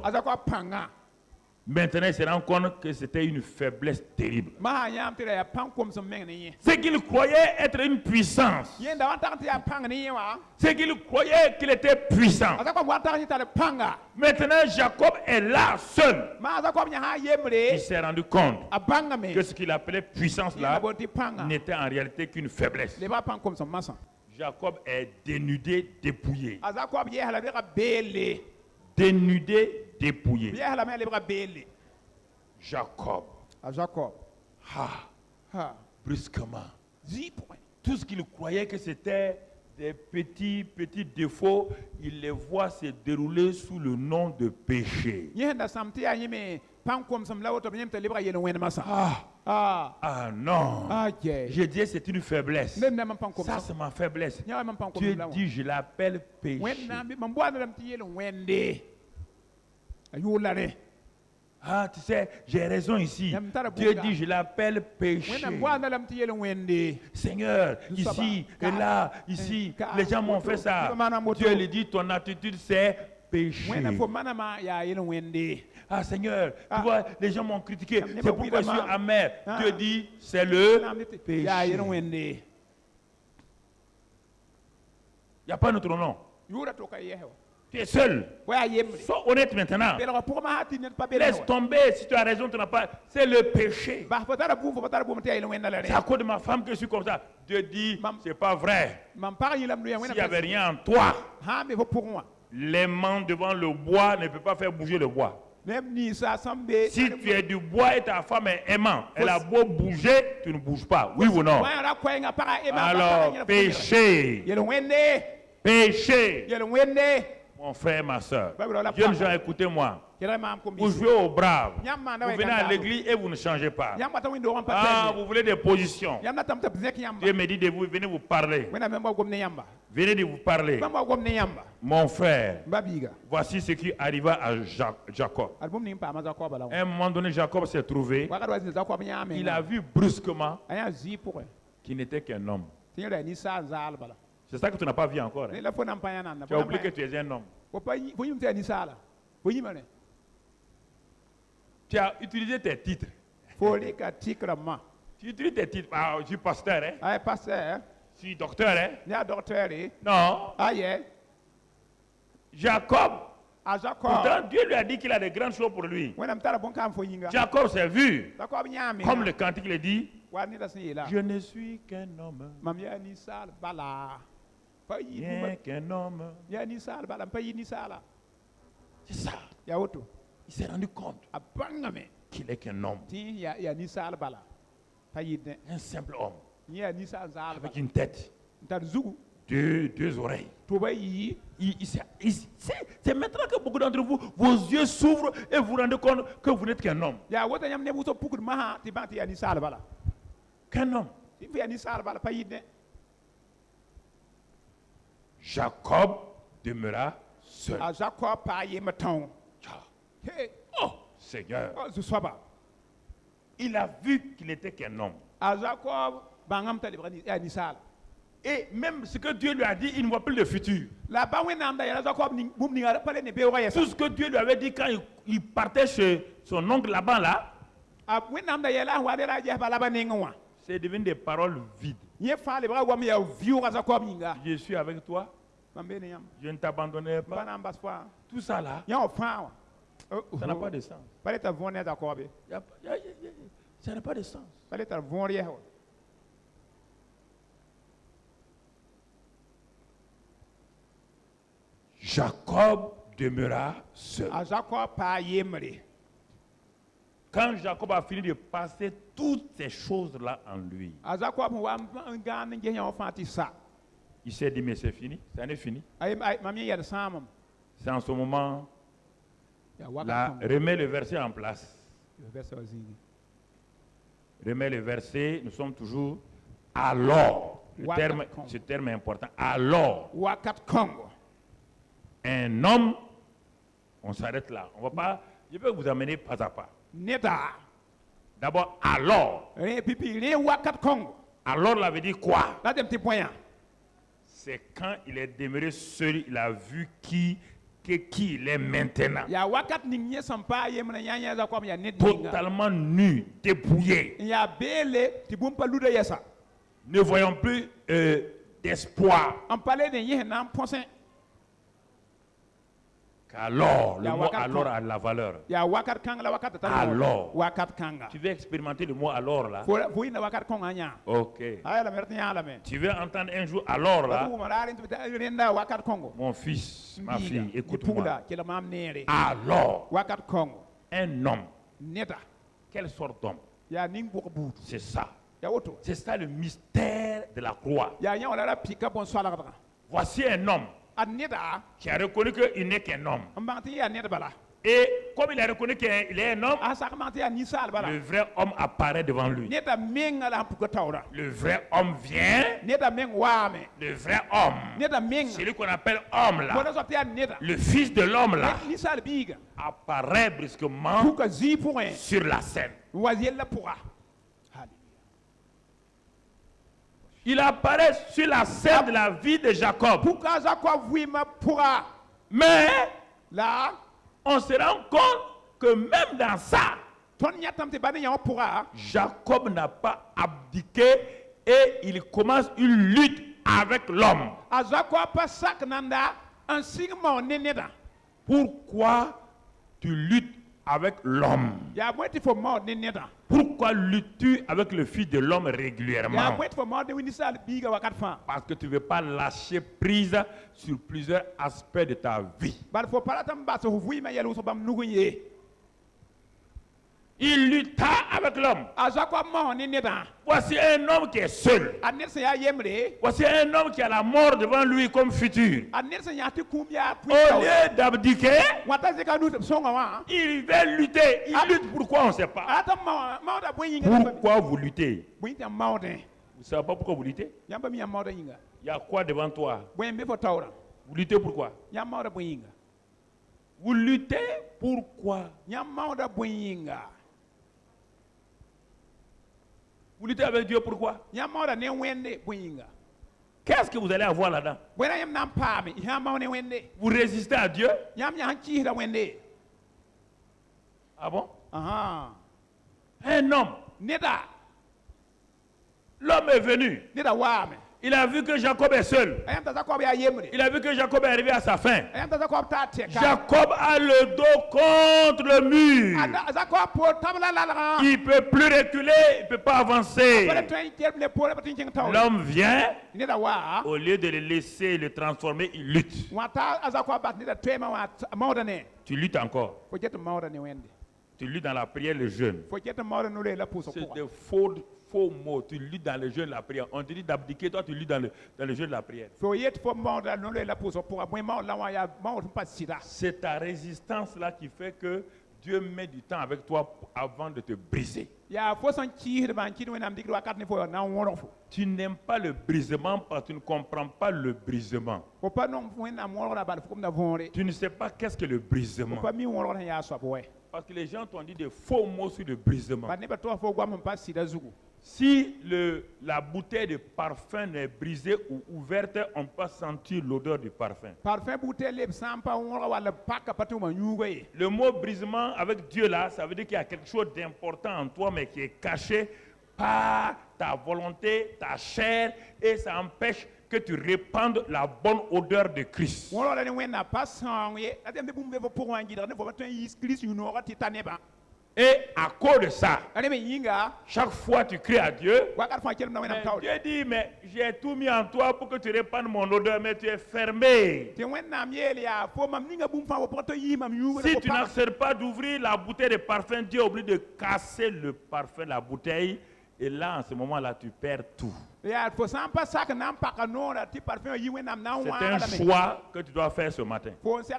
Maintenant, il se rend compte que c'était une faiblesse terrible. C'est qu'il croyait être une puissance. C'est qu'il croyait qu'il était puissant. Maintenant, Jacob est là, seul. Il s'est rendu compte que ce qu'il appelait puissance là n'était en réalité qu'une faiblesse. Jacob est dénudé, dépouillé. Dénudé, dépouillé. Jacob. Brusquement. Tout ce qu'il croyait que c'était des petits défauts, il les voit se dérouler sous le nom de péché. Ah non. Je dis c'est une faiblesse. Ça c'est ma faiblesse. Dieu dit je l'appelle péché. Ah, tu sais, j'ai raison ici. Dieu dit, je l'appelle péché. Seigneur, ici et là, ici, les gens m'ont fait ça. Dieu lui dit, ton attitude c'est péché. Ah Seigneur, tu vois, les gens m'ont critiqué. C'est pourquoi je suis amer. Dieu dit, c'est le péché. Il n'y a pas notre nom. Tu es seul. Sois honnête maintenant. Laisse tomber si tu as raison, tu n'as pas. C'est le péché. C'est à cause de ma femme que je suis comme ça. Dieu dit, c'est pas vrai. S'il n'y avait rien en toi, l'aimant devant le bois ne peut pas faire bouger le bois. Si tu es du bois et ta femme est aimant, elle a beau bouger, tu ne bouges pas. Oui ou non? Alors, péché. Péché. Mon frère, ma soeur, jeunes gens, écoutez-moi. Vous jouez au brave. Vous venez à l'église et vous ne changez pas. Ah, vous voulez des positions. Dieu me dit de vous, venez vous parler. Venez de vous parler. Mon frère, voici ce qui arriva à Jacob. À un moment donné, Jacob s'est trouvé. Il a vu brusquement qu'il n'était qu'un homme. C'est ça que tu n'as pas vu encore. Hein? Tu as oublié que tu es un homme. Tu as utilisé tes titres. Tu utilises tes titres. Ah, je suis pasteur. Hein? Je suis docteur. Hein? Non. Jacob. Pourtant, Dieu lui a dit qu'il a de grandes choses pour lui. Jacob s'est vu. Comme le cantique le dit. Je ne suis qu'un homme. Rien qu'un homme. C'est ça. Il s'est rendu compte qu'il est qu'un homme. Un simple homme. Avec une tête. Deux oreilles. C'est maintenant que beaucoup d'entre vous, vos yeux s'ouvrent et vous vous rendez compte que vous n'êtes qu'un homme. Qu'un homme. Jacob demeura seul. Oh, Seigneur. Il a vu qu'il n'était qu'un homme. Et même ce que Dieu lui a dit, il ne voit plus le futur. Tout ce que Dieu lui avait dit quand il partait chez son oncle là-bas, là, c'est devenu des paroles vides. Je suis avec toi. Je ne t'abandonnerai pas. Tout ça là, ça n'a pas de sens. Ça n'a pas de sens. Jacob demeura seul. Quand Jacob a fini de passer toutes ces choses-là en lui, il s'est dit, mais c'est fini, ça n'est fini. C'est en ce moment, là, remets le verset en place. Remets le verset, nous sommes toujours alors. Ce terme est important. Alors, un homme, on s'arrête là. On va pas, je vais vous amener pas à pas. D'abord, alors. Alors, la veut dire quoi? C'est quand il est demeuré seul, il a vu qui il est maintenant. Totalement nu, dépouillé. Ne voyons plus d'espoir. Alors, le mot alors a la valeur. Alors. Tu veux expérimenter le mot alors là? Ok. Tu veux entendre un jour alors là? Mon fils, ma fille, écoute-moi. Alors, un homme. Quelle sorte d'homme? C'est ça. C'est ça le mystère de la croix. Voici un homme qui a reconnu qu'il n'est qu'un homme. Et comme il a reconnu qu'il est un homme, le vrai homme apparaît devant lui. Le vrai homme vient. Le vrai homme, celui qu'on appelle homme là, le fils de l'homme là, apparaît brusquement sur la scène. Il apparaît sur la scène de la vie de Jacob. Mais là, on se rend compte que même dans ça, Jacob n'a pas abdiqué et il commence une lutte avec l'homme. Pourquoi tu luttes avec l'homme? Pourquoi luttes-tu avec le fils de l'homme régulièrement? Parce que tu ne veux pas lâcher prise sur plusieurs aspects de ta vie. Il lutta avec l'homme. Voici un homme qui est seul. Voici un homme qui a la mort devant lui comme futur. Au lieu d'abdiquer, il veut lutter. Il lutte pourquoi on ne sait pas. Pourquoi vous luttez? Vous ne savez pas pourquoi vous luttez? Il y a quoi devant toi? Vous luttez pourquoi? Vous luttez pourquoi? Vous luttez avec Dieu pourquoi? Qu'est-ce que vous allez avoir là-dedans? Vous résistez à Dieu? Ah bon? Un homme. L'homme est venu. Il a vu que Jacob est seul. Il a vu que Jacob est arrivé à sa fin. Jacob a le dos contre le mur. Il ne peut plus reculer, il ne peut pas avancer. L'homme vient, au lieu de le laisser le transformer, il lutte. Tu luttes encore. Tu luttes dans la prière, le jeûne. C'est des faux mots. Tu luttes dans le jeûne, la prière. On te dit d'abdiquer, toi tu luttes dans le jeûne, la prière. C'est ta résistance là qui fait que Dieu met du temps avec toi avant de te briser. Tu n'aimes pas le brisement parce que tu ne comprends pas le brisement. Tu ne sais pas qu'est-ce que le brisement. Parce que les gens t'ont dit des faux mots sur le brisement. Si la bouteille de parfum n'est brisée ou ouverte, on peut sentir l'odeur du parfum. Le mot brisement avec Dieu là, ça veut dire qu'il y a quelque chose d'important en toi mais qui est caché par ta volonté, ta chair, et ça empêche que tu répandes la bonne odeur de Christ. Et à cause de ça, chaque fois tu cries à Dieu, Dieu dit, mais j'ai tout mis en toi pour que tu répandes mon odeur, mais tu es fermé. Si tu n'acceptes pas d'ouvrir la bouteille de parfum, Dieu est obligé de casser le parfum, la bouteille, et là, en ce moment-là, tu perds tout. C'est un choix que tu dois faire ce matin. Ce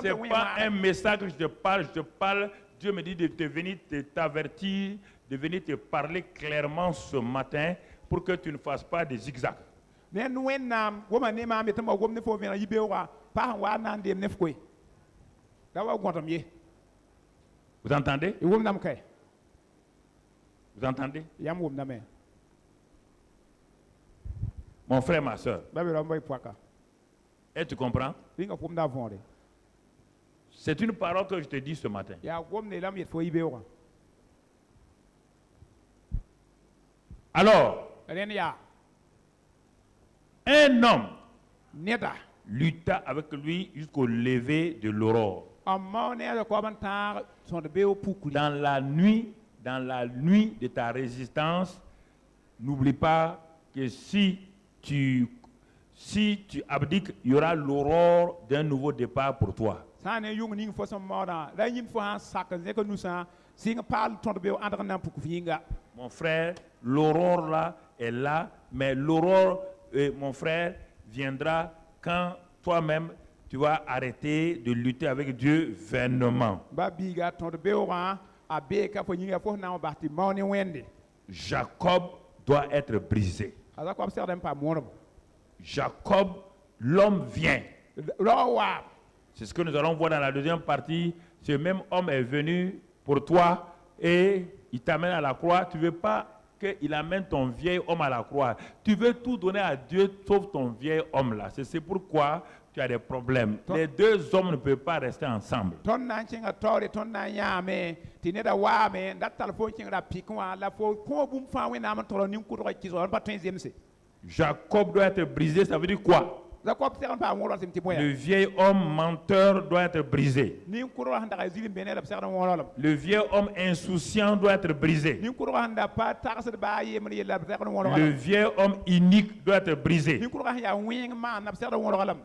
n'est pas un message que je te parle. Dieu me dit de te venir t'avertir, de venir te parler clairement ce matin pour que tu ne fasses pas des zigzags. Vous entendez? Vous entendez? Mon frère, ma soeur. Et tu comprends? C'est une parole que je te dis ce matin. Alors, un homme lutta avec lui jusqu'au lever de l'aurore. Dans la nuit de ta résistance, n'oublie pas que si tu abdiques, il y aura l'aurore d'un nouveau départ pour toi. Mon frère, l'aurore là est là, mais l'aurore, mon frère, viendra quand toi-même tu vas arrêter de lutter avec Dieu vainement. Jacob doit être brisé. Jacob, l'homme vient. C'est ce que nous allons voir dans la deuxième partie. Ce même homme est venu pour toi et il t'amène à la croix. Tu ne veux pas qu'il amène ton vieil homme à la croix. Tu veux tout donner à Dieu sauf ton vieil homme là. C'est pourquoi tu as des problèmes. Les deux hommes ne peuvent pas rester ensemble. Jacob doit être brisé, ça veut dire quoi? Le vieil homme menteur doit être brisé. Le vieil homme insouciant doit être brisé. Le vieil homme inique doit être brisé.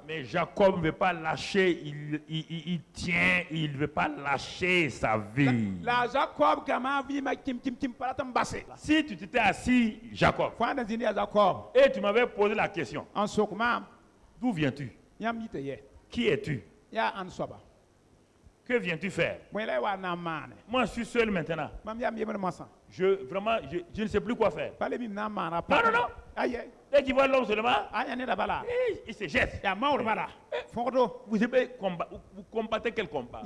Mais Jacob ne veut pas lâcher, il tient, il ne veut pas lâcher sa vie. Si tu t'étais assis, Jacob, et tu m'avais posé la question, d'où viens-tu? Qui es-tu? Que viens-tu faire? Moi, je suis seul maintenant. Je ne sais plus quoi faire. Non. Dès qu'il voit l'homme seulement, il se jette. Vous combattez quel combat?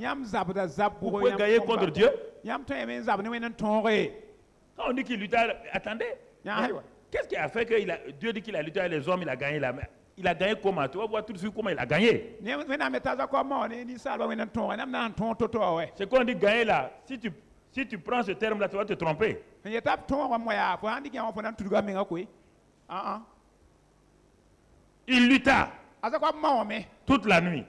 Vous pouvez gagner contre Dieu? Quand on dit qu'il luttait, attendez. Qu'est-ce qui a fait que Dieu dit qu'il a lutté avec les hommes, il a gagné la main? Il a gagné comment? Tu vas voir tout de suite comment il a gagné. C'est quand on dit gagner là. Si tu prends ce terme-là, tu vas te tromper. Il lutta toute la nuit.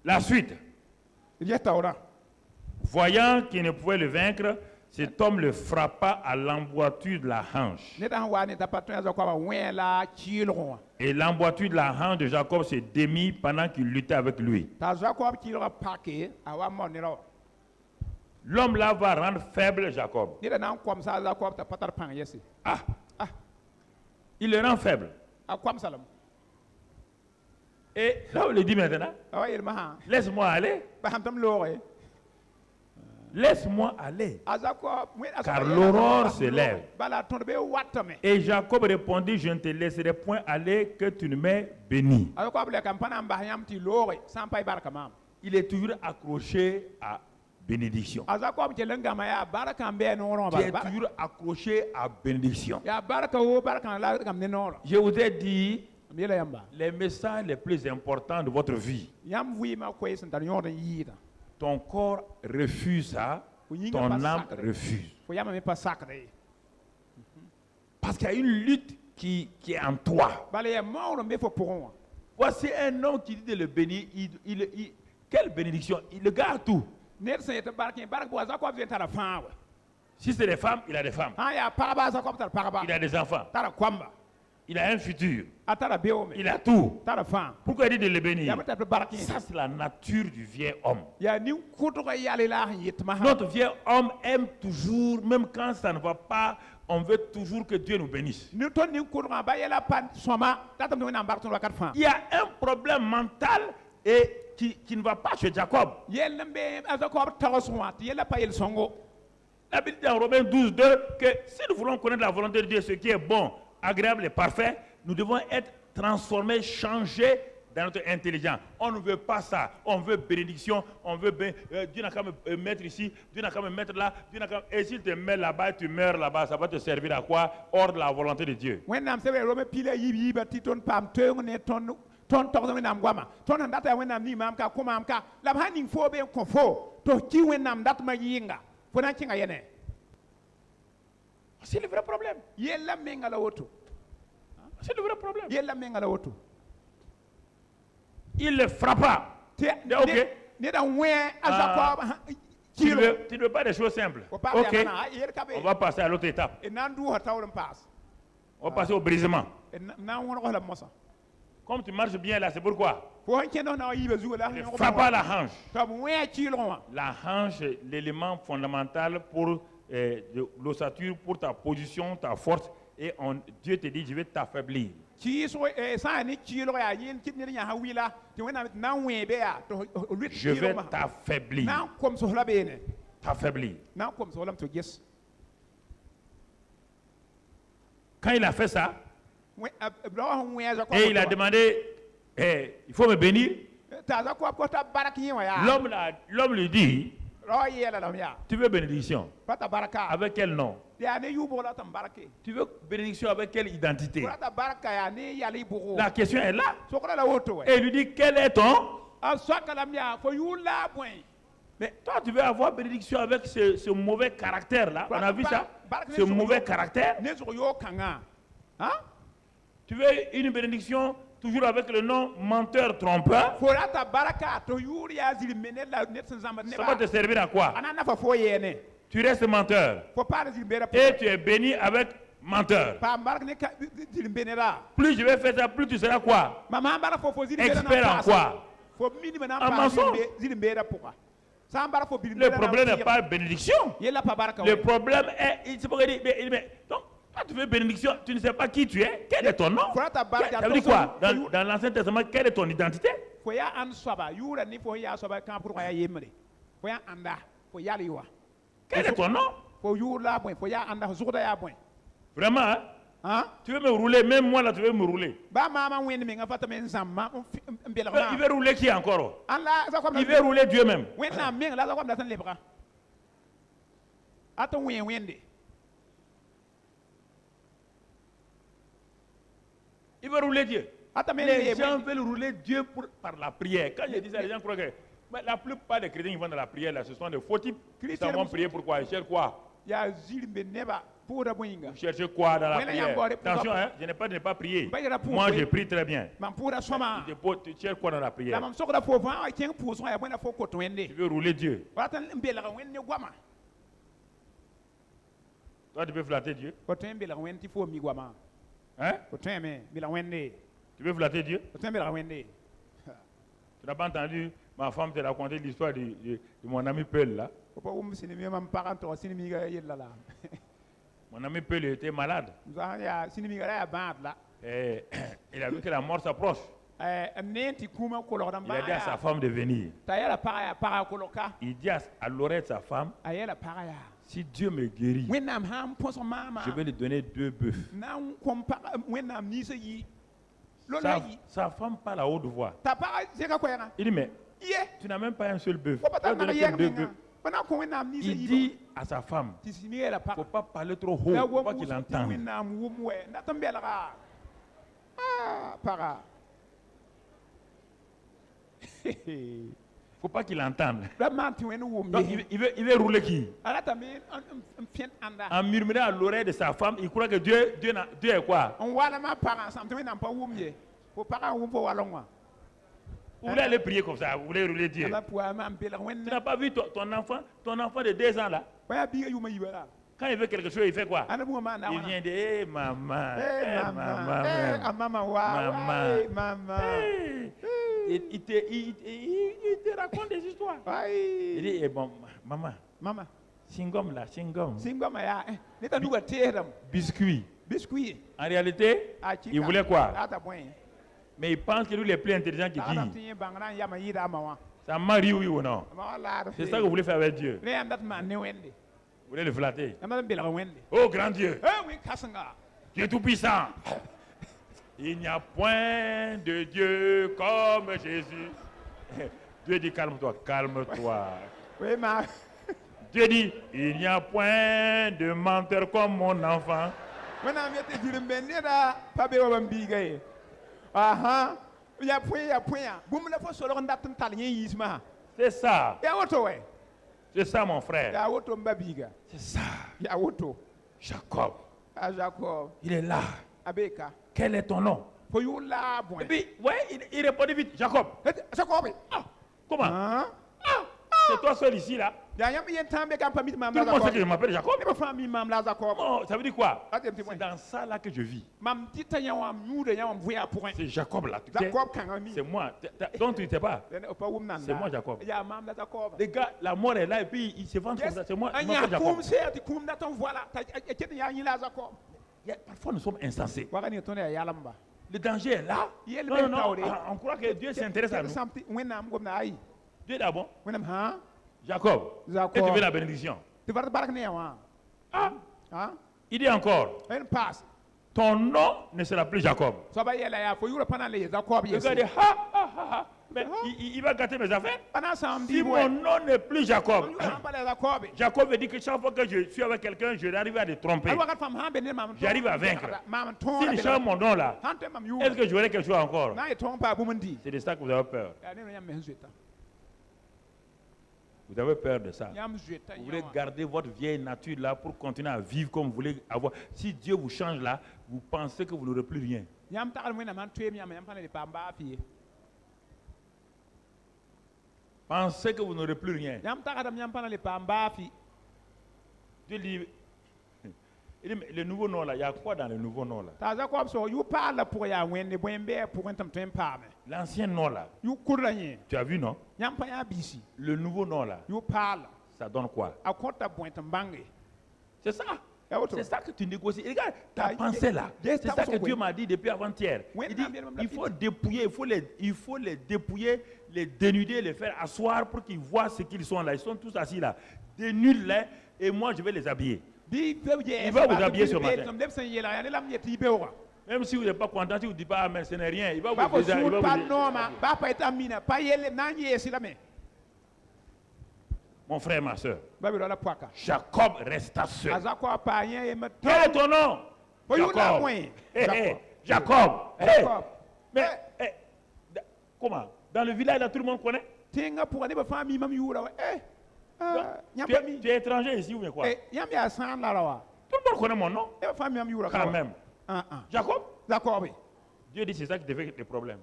La suite. Voyant qu'il ne pouvait le vaincre, cet homme le frappa à l'emboîture de la hanche. Et l'emboîture de la hanche de Jacob se démit pendant qu'il luttait avec lui. L'homme là va rendre faible Jacob. Il le rend faible. Et là, on lui dit maintenant, laisse-moi aller. Laisse-moi aller, car l'aurore se lève. Et Jacob répondit, je ne te laisserai point aller que tu ne m'aies béni. Il est toujours accroché à bénédiction. Tu es toujours accroché à bénédiction. Je vous ai dit les messages les plus importants de votre vie. Ton corps refuse ça, ton âme refuse. Parce qu'il y a une lutte qui est en toi. Voici un homme qui dit de le bénir. Quelle bénédiction! Le gars a tout. Si c'est des femmes, il a des femmes. Il a des enfants. Il a un futur. Il a tout. Pourquoi il dit de le bénir? Ça, c'est la nature du vieil homme. Notre vieil homme aime toujours, même quand ça ne va pas, on veut toujours que Dieu nous bénisse. Il y a un problème mental et qui ne va pas chez Jacob. La Bible dit en Romains 12, 2 que si nous voulons connaître la volonté de Dieu, ce qui est bon, agréable et parfait, nous devons être transformés, changés dans notre intelligence. On ne veut pas ça. On veut bénédiction. On veut Dieu n'a qu'à me mettre ici. Dieu n'a qu'à me mettre là. Et s'il te met là-bas et tu meurs là-bas, ça va te servir à quoi? Hors de la volonté de Dieu. Ton nam gwama ton ndata wenam ni mam ka kuma ka la haning fo be ko fo to ki wenam dat ma yinga fo na kinga yene. C'est le vrai problème. Yella mengala woto. C'est le vrai problème. Yella mengala woto. Il le frappa. OK. Tu ne veux pas des choses simples. OK. On va passer à l'autre étape. On va passer au brisement. Comme tu marches bien là, c'est pourquoi? Frappa la hanche. La hanche est l'élément fondamental pour l'ossature, pour ta position, ta force. Et Dieu te dit, je vais t'affaiblir. Je vais t'affaiblir. T'affaiblir. Quand il a fait ça, et il a demandé, il faut me bénir. L'homme lui dit, tu veux bénédiction? Avec quel nom? Tu veux bénédiction avec quelle identité? La question est là. Et il lui dit, quel est ton? Mais toi, tu veux avoir bénédiction avec ce mauvais caractère-là. On a vu ça? Ce mauvais caractère. Tu veux une bénédiction toujours avec le nom menteur trompeur? Ça va te servir à quoi? Tu restes menteur. Et tu es béni avec menteur. Plus je vais faire ça, plus tu seras quoi? Expert en quoi? En mensonge. Le problème n'est pas bénédiction. Le problème est, donc, toi tu veux bénédiction, tu ne sais pas qui tu es, quel est ton nom? Ça veut dire quoi? Dans l'Ancien Testament, quelle est ton identité? Quel est ton nom? Vraiment, hein? Tu veux me rouler, même moi là tu veux me rouler. Il veut rouler qui encore? Il veut rouler Dieu même. Il veut rouler Dieu. Les gens veulent rouler Dieu par la prière. Quand je dis ça, les gens croient que la plupart des chrétiens qui vont dans la prière, là, ce sont des faux types. Ils vont prier pourquoi? Ils cherchent quoi? Vous cherchez quoi dans la prière? Attention, hein, je n'ai pas de ne pas prier. Moi, je prie très bien. Tu cherches quoi dans la prière? Tu veux rouler Dieu. Toi, tu veux flatter Dieu? Hein? Tu veux flatter Dieu? Tu n'as pas entendu ma femme te raconter l'histoire de mon ami Peul là? Mon ami Peul était malade. Et il a vu que la mort s'approche. Il a dit à sa femme de venir. Il dit à l'oreille de sa femme, si Dieu me guérit, je vais lui donner 2 bœufs. Sa femme parle à haute voix. Il dit, mais tu n'as même pas un seul bœuf. Il dit à sa femme, il ne faut pas parler trop haut, il ne faut pas qu'il entende. Il ne faut pas qu'il entende. Donc, il veut rouler qui? En murmurant à l'oreille de sa femme, il croit que Dieu est quoi? Vous voulez aller prier comme ça, vous voulez rouler Dieu. Tu n'as pas vu ton enfant de 2 ans là? Quand il veut quelque chose, il fait quoi? Il vient de hey, maman, il te raconte des histoires. Il dit, eh bon, maman, singom là, singom. Biscuit. En réalité, il voulait quoi? Mais il pense que lui, il est plus intelligent que qui? Ça marie, oui ou non? C'est ça que vous voulez faire avec Dieu. Vous voulez le flatter? Oh grand Dieu! Dieu tout puissant! Il n'y a point de Dieu comme Jésus. Dieu dit calme-toi, calme-toi. Oui, ma. Dieu dit, il n'y a point de menteur comme mon enfant. C'est ça. C'est ça, mon frère. C'est ça. Jacob. Il est là. Quel est ton nom? Et puis, ouais, il répondit vite. Jacob. Ah, comment? Ah, c'est toi seul ici, là. Tout le monde sait que je m'appelle Jacob. Oh, ça veut dire quoi? C'est dans ça là que je vis. C'est Jacob là. C'est moi. Donc tu ne sais pas. C'est moi Jacob. Les gars, la mort est là et puis ils se vendent comme ça. C'est moi. Parfois nous sommes insensés. Le danger est là. Non, non, non. On croit que Dieu s'intéresse à nous. Dieu est d'abord. Jacob, et tu veux la bénédiction. Il dit encore, ton nom ne sera plus Jacob. Le gars dit, mais il va gâter mes affaires. Si mon nom n'est plus Jacob, Jacob veut dire que chaque fois que je suis avec quelqu'un, je n'arrive à le tromper. J'arrive à vaincre. Si je change mon nom là, est-ce que j'aurai quelque chose encore? C'est de ça que vous avez peur. Vous avez peur de ça. Vous voulez garder votre vieille nature là pour continuer à vivre comme vous voulez avoir. Si Dieu vous change là, vous pensez que vous n'aurez plus rien. Pensez que vous n'aurez plus rien. Dieu dit, le nouveau nom là, il y a quoi dans le nouveau nom là? L'ancien nom là, tu as vu non? Le nouveau nom là, ça donne quoi? C'est ça. C'est ça que tu négocies. Regarde, ta pensée là, c'est ça que Dieu m'a dit depuis avant-hier. Il dit, il faut dépouiller, il faut les dépouiller, les dénuder, les faire asseoir pour qu'ils voient ce qu'ils sont là. Ils sont tous assis là. Dénude-les et moi je vais les habiller. Il va vous habiller ce matin. Même si vous n'êtes pas content, si vous ne dites pas amen, ce n'est rien. Il va vous habiller. Mon frère, ma soeur, Jacob resta seul. Quel est ton nom? Jacob. Jacob. Mais comment? Dans le village, là, tout le monde connaît? Tu es étranger ici ou bien quoi? Tout le monde connaît mon nom. Quand même. Jacob? Dieu dit c'est ça qui te fait des problèmes.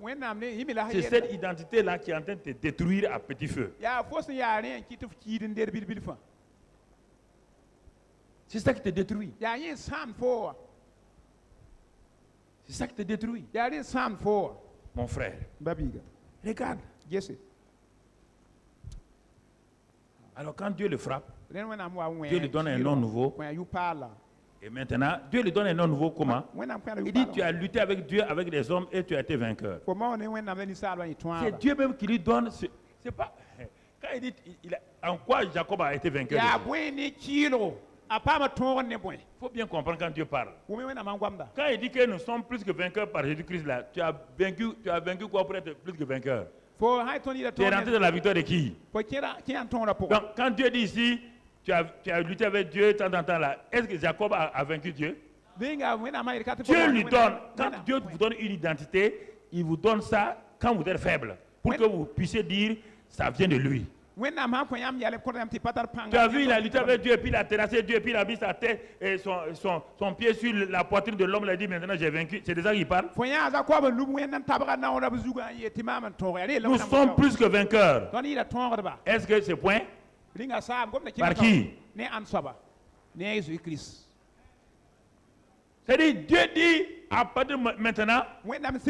C'est cette identité-là qui est en train de te détruire à petit feu. C'est ça qui te détruit. C'est ça qui te détruit. Mon frère, regarde. Alors quand Dieu le frappe, Dieu lui donne un nom nouveau. Et maintenant, Dieu lui donne un nom nouveau comment? Il dit tu as lutté avec Dieu, avec les hommes et tu as été vainqueur. C'est Dieu même qui lui donne. C'est pas. Quand il dit en quoi Jacob a été vainqueur? Il faut bien comprendre quand Dieu parle. Quand il dit que nous sommes plus que vainqueurs par Jésus-Christ, là, tu as vaincu quoi pour être plus que vainqueur? Tu es rentré dans la victoire de qui? Donc, quand Dieu dit ici, tu as lutté avec Dieu tant en temps là, est-ce que Jacob a vaincu Dieu? Dieu lui donne, quand Dieu vous donne une identité, il vous donne ça quand vous êtes faible, pour que vous puissiez dire, ça vient de lui. Tu as vu, il a lutté avec Dieu, puis il a terrassé Dieu, puis il a mis sa tête et son pied sur la poitrine de l'homme, il a dit maintenant j'ai vaincu. C'est de ça qu'il parle. Nous sommes plus que vainqueurs. Est-ce que c'est point? Par qui? C'est-à-dire, Dieu dit à partir de maintenant,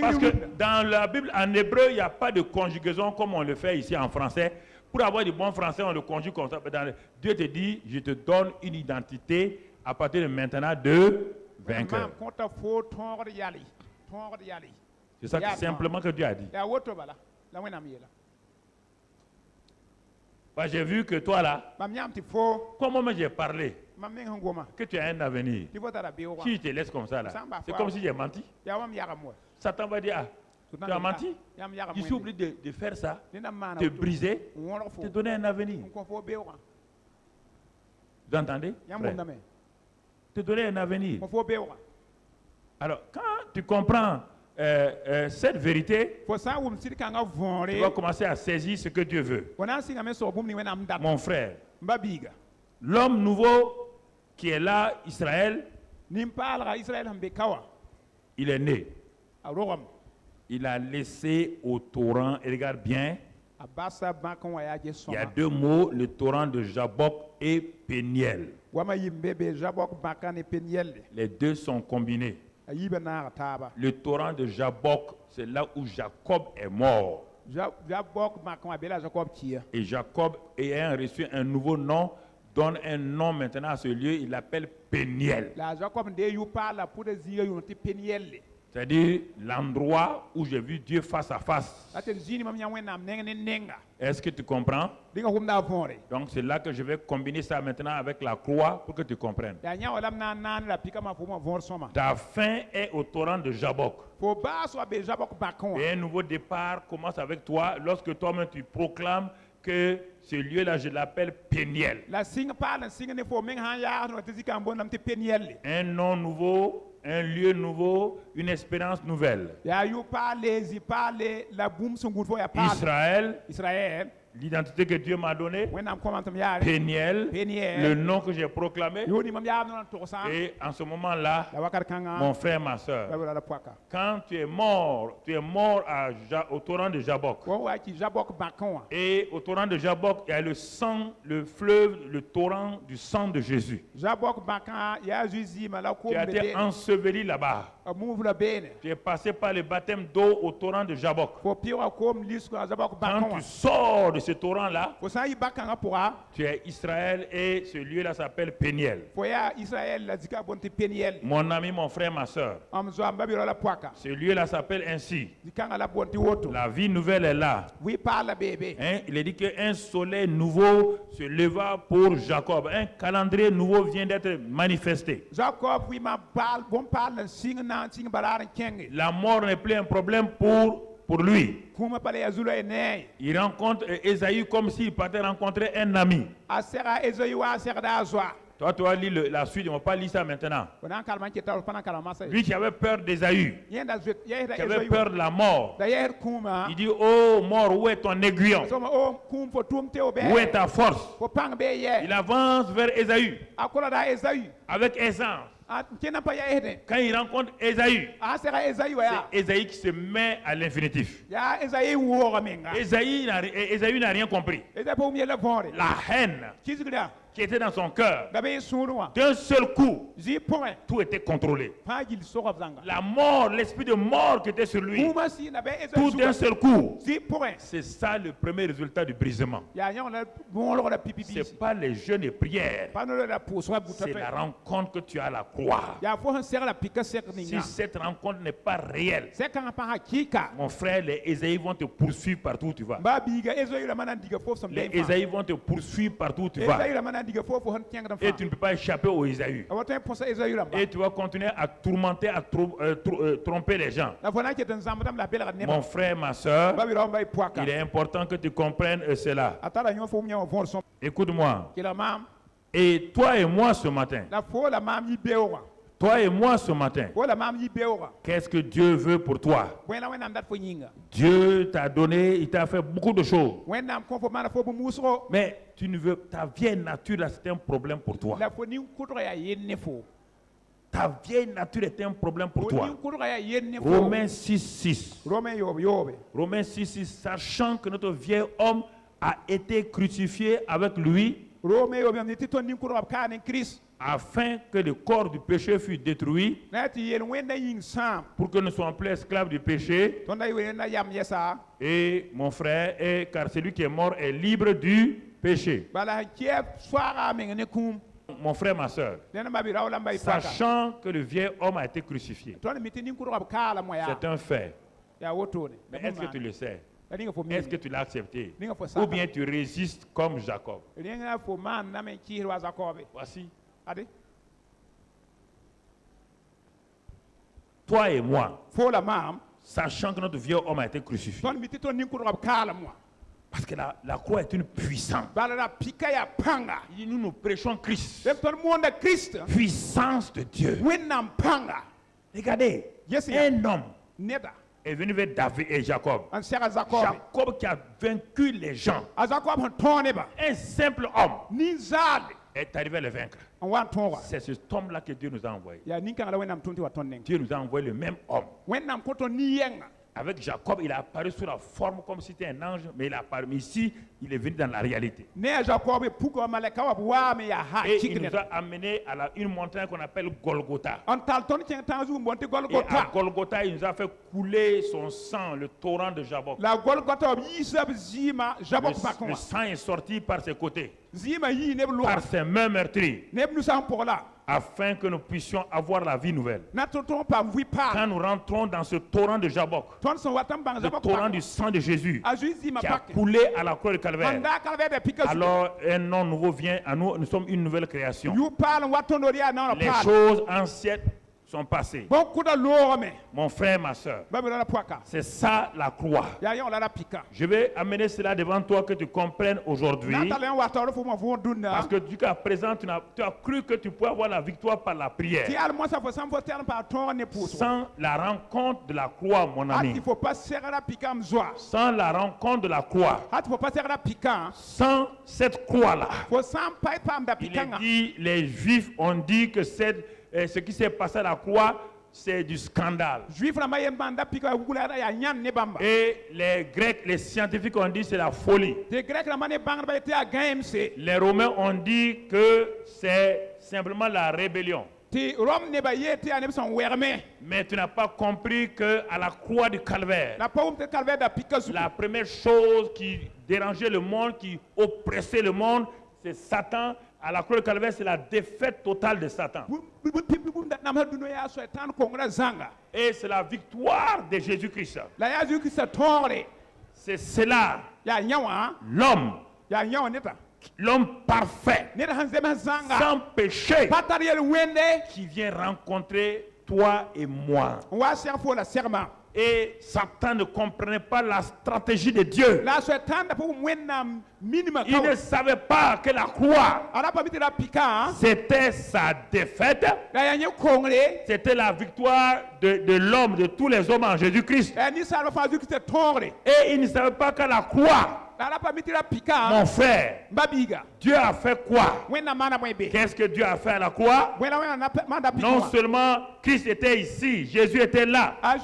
parce que dans la Bible, en hébreu, il n'y a pas de conjugaison comme on le fait ici en français. Pour avoir du bon français, on le conjugue comme ça. Dieu te dit, je te donne une identité à partir de maintenant de vainqueur. C'est ça simplement que Dieu a dit. J'ai vu que toi là, comment j'ai parlé, que tu as un avenir. Si tu te laisses comme ça, là, c'est comme si j'ai menti. Satan va dire, ah, tu as menti. Je suis obligé de faire ça, te briser, te donner un avenir. Vous entendez? Te donner un avenir. Alors, quand tu comprends cette vérité, tu vas commencer à saisir ce que Dieu veut. Mon frère, l'homme nouveau qui est là, Israël, il est né. Il a laissé au torrent, et regarde bien, il y a deux mots, le torrent de Jabbok et Péniel. Les deux sont combinés. Le torrent de Jabbok, c'est là où Jacob est mort. Et Jacob, ayant reçu un nouveau nom, donne un nom maintenant à ce lieu, il l'appelle Péniel. C'est-à-dire l'endroit où j'ai vu Dieu face à face. Est-ce que tu comprends? Donc c'est là que je vais combiner ça maintenant avec la croix pour que tu comprennes. Ta fin est au torrent de Jabbok. Et un nouveau départ commence avec toi lorsque toi-même tu proclames que ce lieu-là, je l'appelle Péniel. Un nom nouveau, un lieu nouveau, une espérance nouvelle. Israël, l'identité que Dieu m'a donnée, Péniel, le nom que j'ai proclamé. Et en ce moment-là, mon frère, ma soeur, quand tu es mort au torrent de Jabbok. Et au torrent de Jabbok, il y a le sang, le fleuve, le torrent du sang de Jésus. Tu as été enseveli là-bas. Tu es passé par le baptême d'eau au torrent de Jabbok. Quand tu sors de ce torrent-là, tu es Israël et ce lieu-là s'appelle Péniel. Mon ami, mon frère, ma soeur, ce lieu-là s'appelle ainsi. La vie nouvelle est là. Hein? Il est dit qu'un soleil nouveau se leva pour Jacob. Un calendrier nouveau vient d'être manifesté. La mort n'est plus un problème pour lui. Il rencontre Ésaü comme s'il partait rencontrer un ami. Toi, tu vas lire la suite, on ne va pas lire ça maintenant. Lui qui avait peur d'Ésaü, qui avait peur de la mort, il dit, oh mort, où est ton aiguillon? Où est ta force? Il avance vers Ésaü avec aisance. Quand il rencontre Ésaü, c'est Ésaü qui se met à l'infinitif. Ésaü n'a rien compris. La haine qui était dans son cœur, d'un seul coup, tout était contrôlé. La mort, l'esprit de mort qui était sur lui, tout d'un seul coup. C'est ça le premier résultat du brisement. Ce n'est pas les jeûnes et prières, c'est la rencontre que tu as à la croix. Si cette rencontre n'est pas réelle, mon frère, les Ésaïs vont te poursuivre partout où tu vas. Les Ésaïs vont te poursuivre partout où tu vas. Et tu ne peux pas échapper aux Ésaü. Et tu vas continuer à tourmenter, à tromper les gens. Mon frère, ma soeur, il est important que tu comprennes cela. Écoute-moi. Et toi et moi ce matin, qu'est-ce que Dieu veut pour toi? Dieu t'a donné, il t'a fait beaucoup de choses. Mais tu ne veux, ta vieille nature là, c'est un problème pour toi. Ta vieille nature est un problème pour toi. Romains 6:6. Romains 6:6. Sachant que notre vieil homme a été crucifié avec lui, afin que le corps du péché fût détruit, pour que nous ne soyons plus esclaves du péché. Et mon frère, car celui qui est mort est libre du péché. Mon frère, ma soeur, sachant que le vieil homme a été crucifié, c'est un fait. Mais est-ce que tu le sais? Est-ce que tu l'as accepté? Ou bien tu résistes comme Jacob? Voici Toi et moi, sachant que notre vieux homme a été crucifié. Parce que la croix est une puissance. Nous prêchons Christ. Puissance de Dieu. Regardez, un homme est venu vers David et Jacob. Jacob qui a vaincu les gens. Un simple homme est arrivé à le vaincre. C'est cet homme-là que Dieu nous a envoyé. Dieu nous a envoyé le même homme. Avec Jacob, il a apparu sous la forme comme si c'était un ange, mais il a apparu ici, il est venu dans la réalité. Et il nous a amené à une montagne qu'on appelle Golgotha. Et à Golgotha, il nous a fait couler son sang, le torrent de Jabbok. Le sang est sorti par ses côtés, par ses mains meurtries, afin que nous puissions avoir la vie nouvelle. Quand nous rentrons dans ce torrent de Jabbok, le torrent du sang de Jésus qui a coulé à la croix du Calvaire, alors un nom nouveau vient à nous. Nous sommes une nouvelle création. Les choses anciennes sont passées. Mon frère, ma soeur, c'est ça la croix. Je vais amener cela devant toi que tu comprennes aujourd'hui. Parce que jusqu'à présent, tu as cru que tu pouvais avoir la victoire par la prière. Sans la rencontre de la croix, mon ami. Sans la rencontre de la croix. Sans cette croix-là. Il est dit, les Juifs ont dit que ce qui s'est passé à la croix, c'est du scandale. Et les Grecs, les scientifiques ont dit c'est la folie. Les Romains ont dit que c'est simplement la rébellion. Mais tu n'as pas compris qu'à la croix du Calvaire, la première chose qui dérangeait le monde, qui oppressait le monde, c'est Satan. À la croix du Calvaire, c'est la défaite totale de Satan. Et c'est la victoire de Jésus-Christ. C'est cela. L'homme parfait, sans péché, qui vient rencontrer toi et moi. Et Satan ne comprenait pas la stratégie de Dieu. Il ne savait pas que la croix, c'était sa défaite. C'était la victoire de l'homme, de tous les hommes en Jésus-Christ. Et il ne savait pas que la croix, mon frère, Dieu a fait quoi? Qu'est-ce que Dieu a fait à la croix? Non seulement Christ était ici, Jésus était là, mais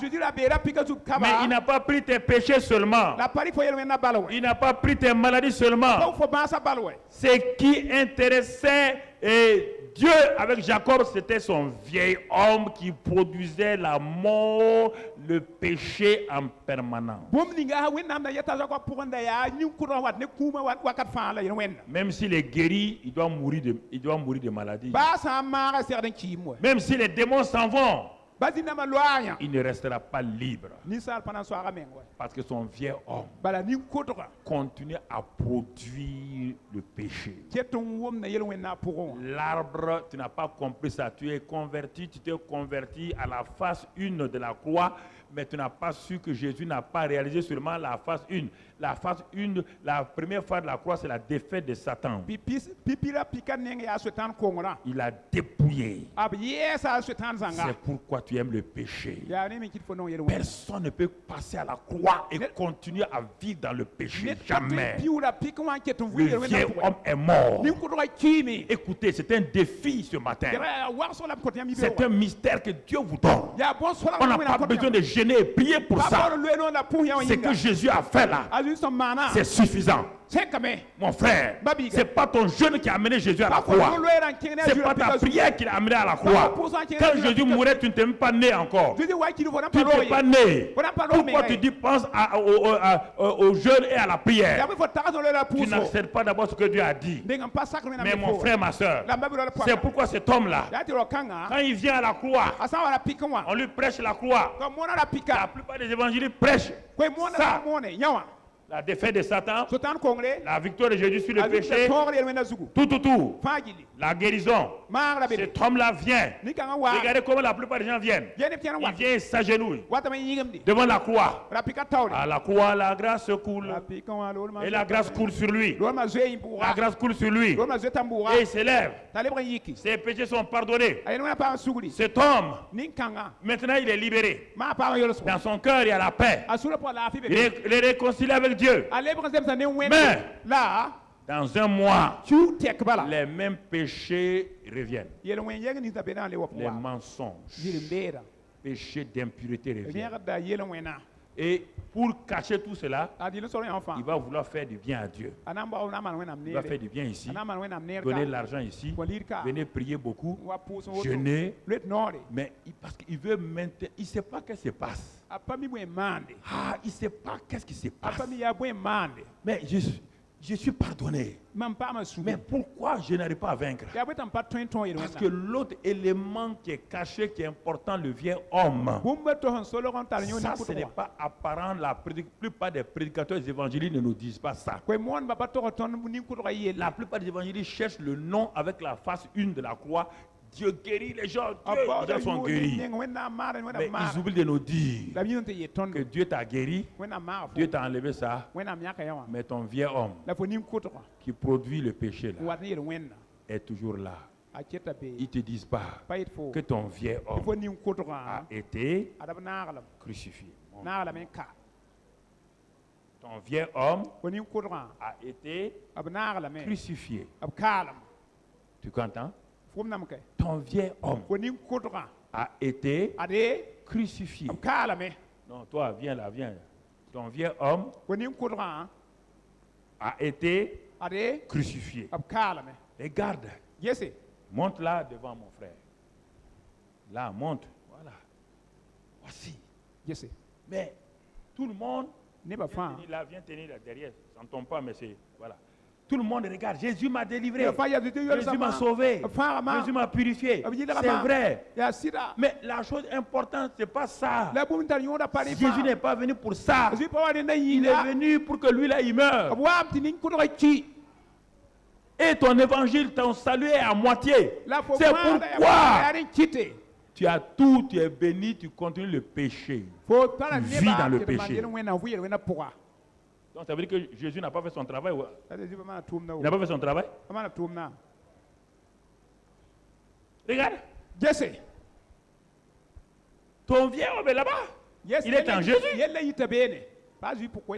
il n'a pas pris tes péchés seulement. Il n'a pas pris tes maladies seulement. Ce qui intéressait Dieu avec Jacob, c'était son vieil homme qui produisait la mort, le péché en permanence. Même s'il est guéri, il doit mourir de maladie. Même si les démons s'en vont, il ne restera pas libre. Parce que son vieux homme continue à produire le péché. L'arbre, tu n'as pas compris ça. Tu es converti, tu t'es converti à la face 1 de la croix, mais tu n'as pas su que Jésus n'a pas réalisé seulement la face 1. La face 1, la première phase de la croix, c'est la défaite de Satan. Il a dépouillé. C'est pourquoi tu aimes le péché. Personne ne peut passer à la croix et continuer à vivre dans le péché. Jamais. Le vieil homme est mort. Écoutez, c'est un défi ce matin. C'est un mystère que Dieu vous donne. On n'a pas besoin de gêner et prier pour ça. Ce que Jésus a fait là, c'est suffisant. Mon frère, c'est pas ton jeûne qui a amené Jésus à la croix. C'est pas ta prière qui l'a amené à la croix. Quand Jésus mourait, tu n'étais même pas né encore. Tu n'étais pas né. Pourquoi tu dis pense au jeûne et à la prière? Tu n'acceptes pas d'abord ce que Dieu a dit. Mais mon frère, ma soeur, c'est pourquoi cet homme-là, quand il vient à la croix, on lui prêche la croix. La plupart des évangélistes prêchent ça. La défaite de Satan, la victoire de Jésus sur le péché, tout. La guérison. Cet homme-là vient. Regardez comment la plupart des gens viennent. Il vient et s'agenouille devant la croix. À la croix, la grâce coule. Et la grâce coule sur lui. La grâce coule sur lui. Et il s'élève. Ses péchés sont pardonnés. Cet homme, maintenant il est libéré. Dans son cœur, il y a la paix. Il est réconcilié avec Dieu. Mais dans un mois, les mêmes péchés reviennent. Les mensonges, péchés d'impureté reviennent. Et pour cacher tout cela, il va vouloir faire du bien à Dieu. Il va faire du bien ici, donner de l'argent ici, venir prier beaucoup, jeûner. Mais parce qu'il veut maintenir, il ne sait pas ce qui se passe. Il ne sait pas qu'est-ce qui se passe. Mais je suis pardonné. Mais pourquoi je n'arrive pas à vaincre? Parce que l'autre élément qui est caché, qui est important, le vieil homme, ça ce n'est pas apparent. La plupart des prédicateurs des évangélistes ne nous disent pas ça. La plupart des évangélistes cherchent le nom avec la face une de la croix. Dieu guérit les gens, les gens sont guéris. Mais ils oublient de nous dire que Dieu t'a guéri, Dieu t'a enlevé ça, mais ton vieil homme qui produit le péché là, est toujours là. Ils ne te disent pas que ton vieil homme a été crucifié. Ton vieil homme a été crucifié. Tu comprends? Ton vieil homme a été crucifié. Non, toi, viens là, viens. Ton vieil homme a été crucifié. Regarde. Monte là devant mon frère. Là, monte. Voilà. Voici. Mais tout le monde, viens tenir là derrière. Ça ne tombe pas, mais c'est... Voilà. Tout le monde regarde. Jésus m'a délivré. Jésus m'a sauvé. Jésus m'a purifié. C'est vrai. Mais la chose importante, ce n'est pas ça. Jésus n'est pas venu pour ça. Il est venu pour que lui là, il meure. Et ton évangile, ton salut est à moitié. C'est pourquoi tu as tout, tu es béni, tu continues le péché. Tu vis dans le péché. Donc ça veut dire que Jésus n'a pas fait son travail. Il n'a pas fait son travail. Regarde. Ton vieil homme est là-bas. Il est en Jésus. Il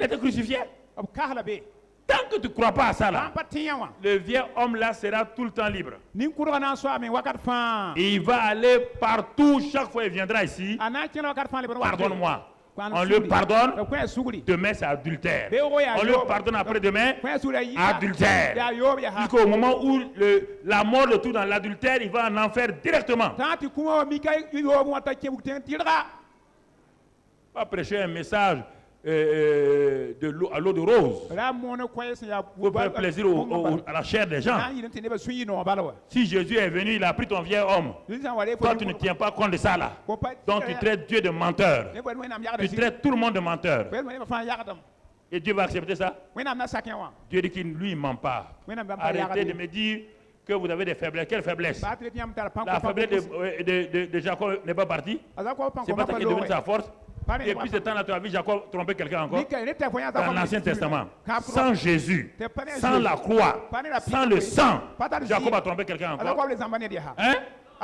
était crucifié. Tant que tu ne crois pas à ça, là, le vieil homme là sera tout le temps libre. Et il va aller partout. Chaque fois il viendra ici. Pardonne-moi. On le pardonne, demain c'est adultère. On le pardonne après-demain, adultère. Jusqu'au moment où la mort le tout dans l'adultère, il va en enfer directement. Pas prêcher un message à l'eau de rose pour faire plaisir à la chair des gens. Si Jésus est venu, il a pris ton vieil homme. Toi, tu ne tiens pas compte de ça là. Donc tu traites Dieu de menteur. Tu traites tout le monde de menteur. Et Dieu va accepter ça? Dieu dit qu'il lui, il ne ment pas. Arrêtez de me dire que vous avez des faiblesses. Quelle faiblesse? La faiblesse de Jacob n'est pas partie. C'est pas ça qui est devenu sa force. Et puis ce temps-là, tu as vu Jacob tromper quelqu'un encore dans l'Ancien Testament. Sans Jésus, sans la croix, sans le sang, Jacob a trompé quelqu'un encore. Hein?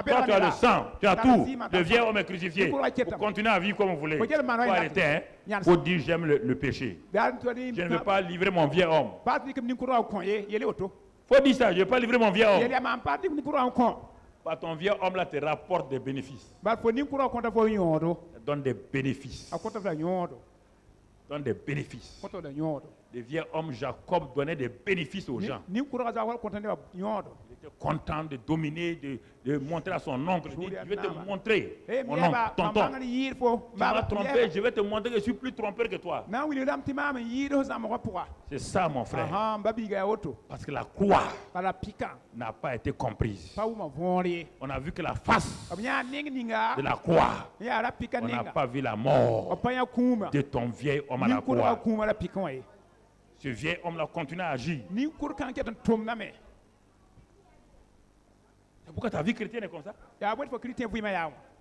Toi, tu as le sang, tu as tout. Le vieil homme est crucifié. Vous continuez à vivre comme vous voulez. Il faut arrêter. Il faut dire j'aime le péché. Je ne veux pas livrer mon vieil homme. Il faut dire ça, je ne veux pas livrer mon vieil homme. Ton vieux homme là te rapporte des bénéfices. Donne des bénéfices. Donne des bénéfices. Le vieux homme Jacob donnait des bénéfices aux gens. Il était content de dominer, de montrer à son oncle. Il dit, je vais te montrer, mon oncle, tonton. Tu m'as trompé, je vais te montrer que je suis plus trompeur que toi. C'est ça, mon frère. Parce que la croix n'a pas été comprise. On a vu que la face de la croix. On n'a pas vu la mort de ton vieil homme à la croix. Ce vieil homme-là continue à agir. C'est pourquoi ta vie chrétienne est comme ça.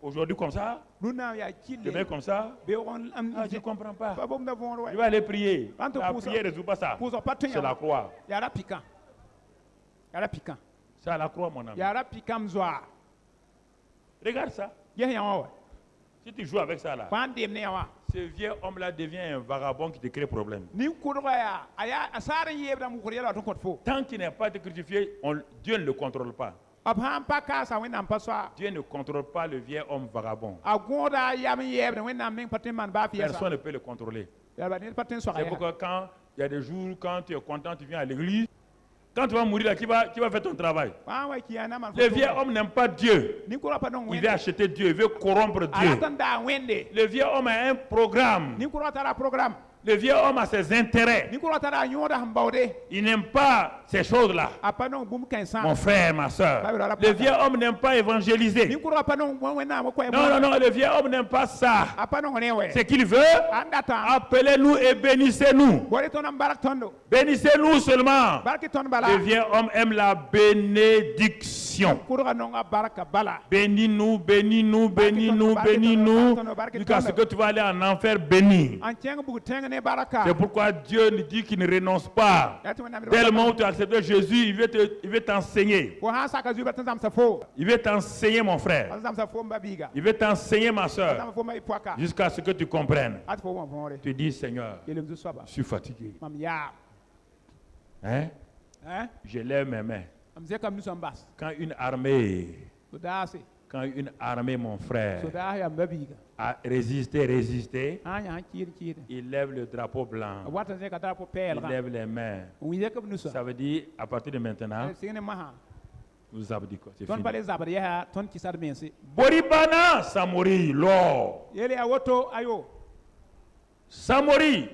Aujourd'hui comme ça, demain comme ça. Je ne comprends pas. Je vais aller prier. La prière ne résout pas ça. C'est la croix. C'est à la croix, mon ami. Regarde ça. Si tu joues avec ça là, ce vieux homme-là devient un vagabond qui te crée problème. Tant qu'il n'est pas crucifié, Dieu ne le contrôle pas. Dieu ne contrôle pas le vieux homme vagabond. Personne ne peut le contrôler. C'est pourquoi quand il y a des jours, quand tu es content, tu viens à l'église. Quand tu vas mourir là, qui va faire ton travail? Le vieux homme n'aime pas Dieu. Il veut acheter Dieu, il veut corrompre Dieu. Le vieux homme a un programme. Le vieux homme a ses intérêts. Il n'aime pas ces choses-là. Mon frère, ma soeur. Le vieux homme n'aime pas évangéliser. Non, le vieux homme n'aime pas ça. Ce qu'il veut, appelez-nous et bénissez-nous. Bénissez-nous seulement. Le vieux homme aime la bénédiction. Bénis-nous, bénis-nous, bénis-nous, bénis-nous. Jusqu'à ce que tu vas aller en enfer béni. C'est pourquoi Dieu nous dit qu'il ne renonce pas. Tellement tu as accepté Jésus, il veut t'enseigner. Il veut t'enseigner, mon frère. Il veut t'enseigner, ma soeur. Jusqu'à ce que tu comprennes. Tu dis, Seigneur, je suis fatigué. Hein? Je lève mes mains. Quand une armée, mon frère, a résisté, il lève le drapeau blanc, il lève les mains. Ça veut dire, à partir de maintenant, vous avez dit quoi? C'est fini. Boribana, Samori, l'or. Samori,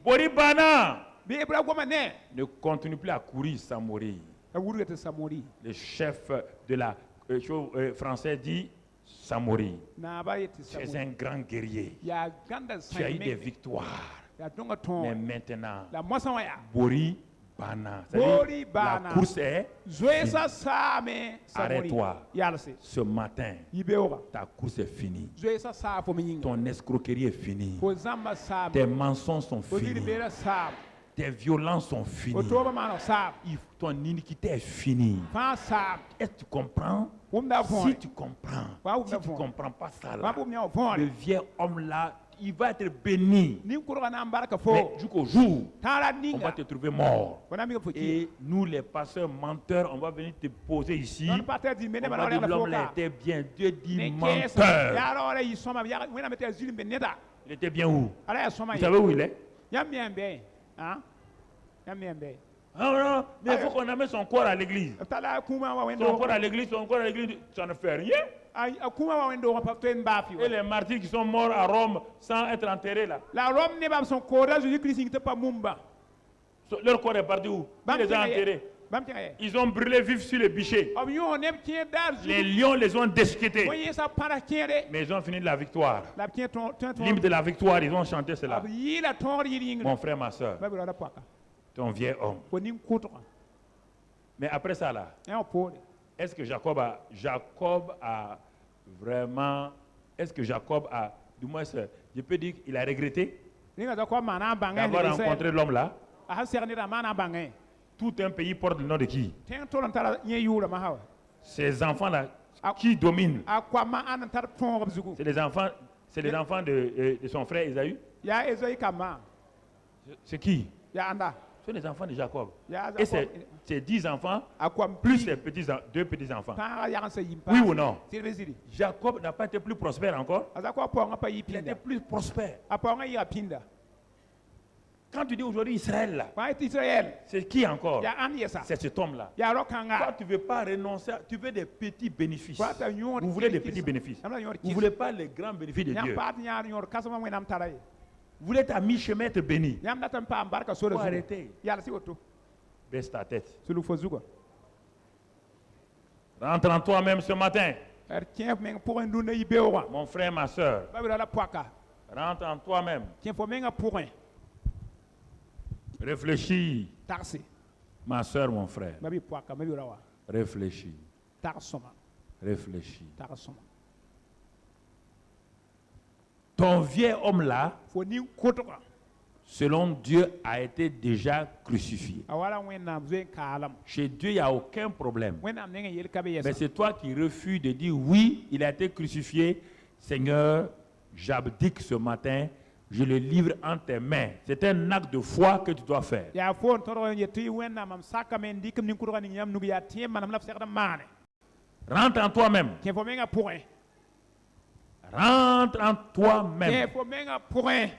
Boribana. Ne continue plus à courir, Samori. Le chef de la français dit Samori. Tu es un grand guerrier. Tu as eu des victoires. Mais maintenant, Boribana. La course est finie. Arrête-toi. Ce matin, ta course est finie. Ton escroquerie est finie. Tes mensonges sont finis. Tes violences sont finies. Ton iniquité est finie. Est-ce que tu comprends? Si tu comprends, si tu ne comprends pas ça, là, le vieux homme là, il va être béni. Mais jusqu'au jour, on va te trouver mort. Et nous, les pasteurs menteurs, on va venir te poser ici. On va dire l'homme là était bien. Dieu dit menteur. Il était bien où? Vous savez où il est? Non, mais il faut qu'on amène son corps à l'église. Son corps à l'église, ça ne fait rien. Et les martyrs qui sont morts à Rome sans être enterrés là. Leur corps est parti où? Ils les ont enterrés. Ils ont brûlé vifs sur les bûchers. Les lions les ont déchiquetés. Mais ils ont fini de la victoire. L'hymne de la victoire, ils ont chanté cela. Mon frère, ma soeur, ton vieil homme. Mais après ça là, est-ce que Jacob a vraiment, du moins, je peux dire qu'il a regretté d'avoir rencontré l'homme là? Tout un pays porte le nom de qui? Ces enfants-là, qui dominent? C'est les enfants de son frère Ésaü? C'est qui? Ce sont les enfants de Jacob. Et c'est 10 enfants, plus ses deux petits-enfants. Oui ou non? Jacob n'a pas été plus prospère encore? Il était plus prospère. Quand tu dis aujourd'hui Israël, là, c'est qui encore? C'est cet homme-là. Toi, tu ne veux pas renoncer, tu veux des petits bénéfices. Vous voulez des petits bénéfices. Vous ne voulez pas les grands bénéfices de Dieu. Vous voulez être à mi-chemin, être béni. Il faut arrêter. Baisse ta tête. Rentre en toi-même ce matin. Mon frère, ma soeur. Rentre en toi-même. Réfléchis. Ma soeur, mon frère. Réfléchis. Réfléchis. Ton vieil homme là, selon Dieu, a été déjà crucifié. Chez Dieu, il n'y a aucun problème. Mais c'est toi qui refuses de dire oui, il a été crucifié. Seigneur, j'abdique ce matin. Je le livre en tes mains. C'est un acte de foi que tu dois faire. Rentre en toi-même. Rentre en toi-même.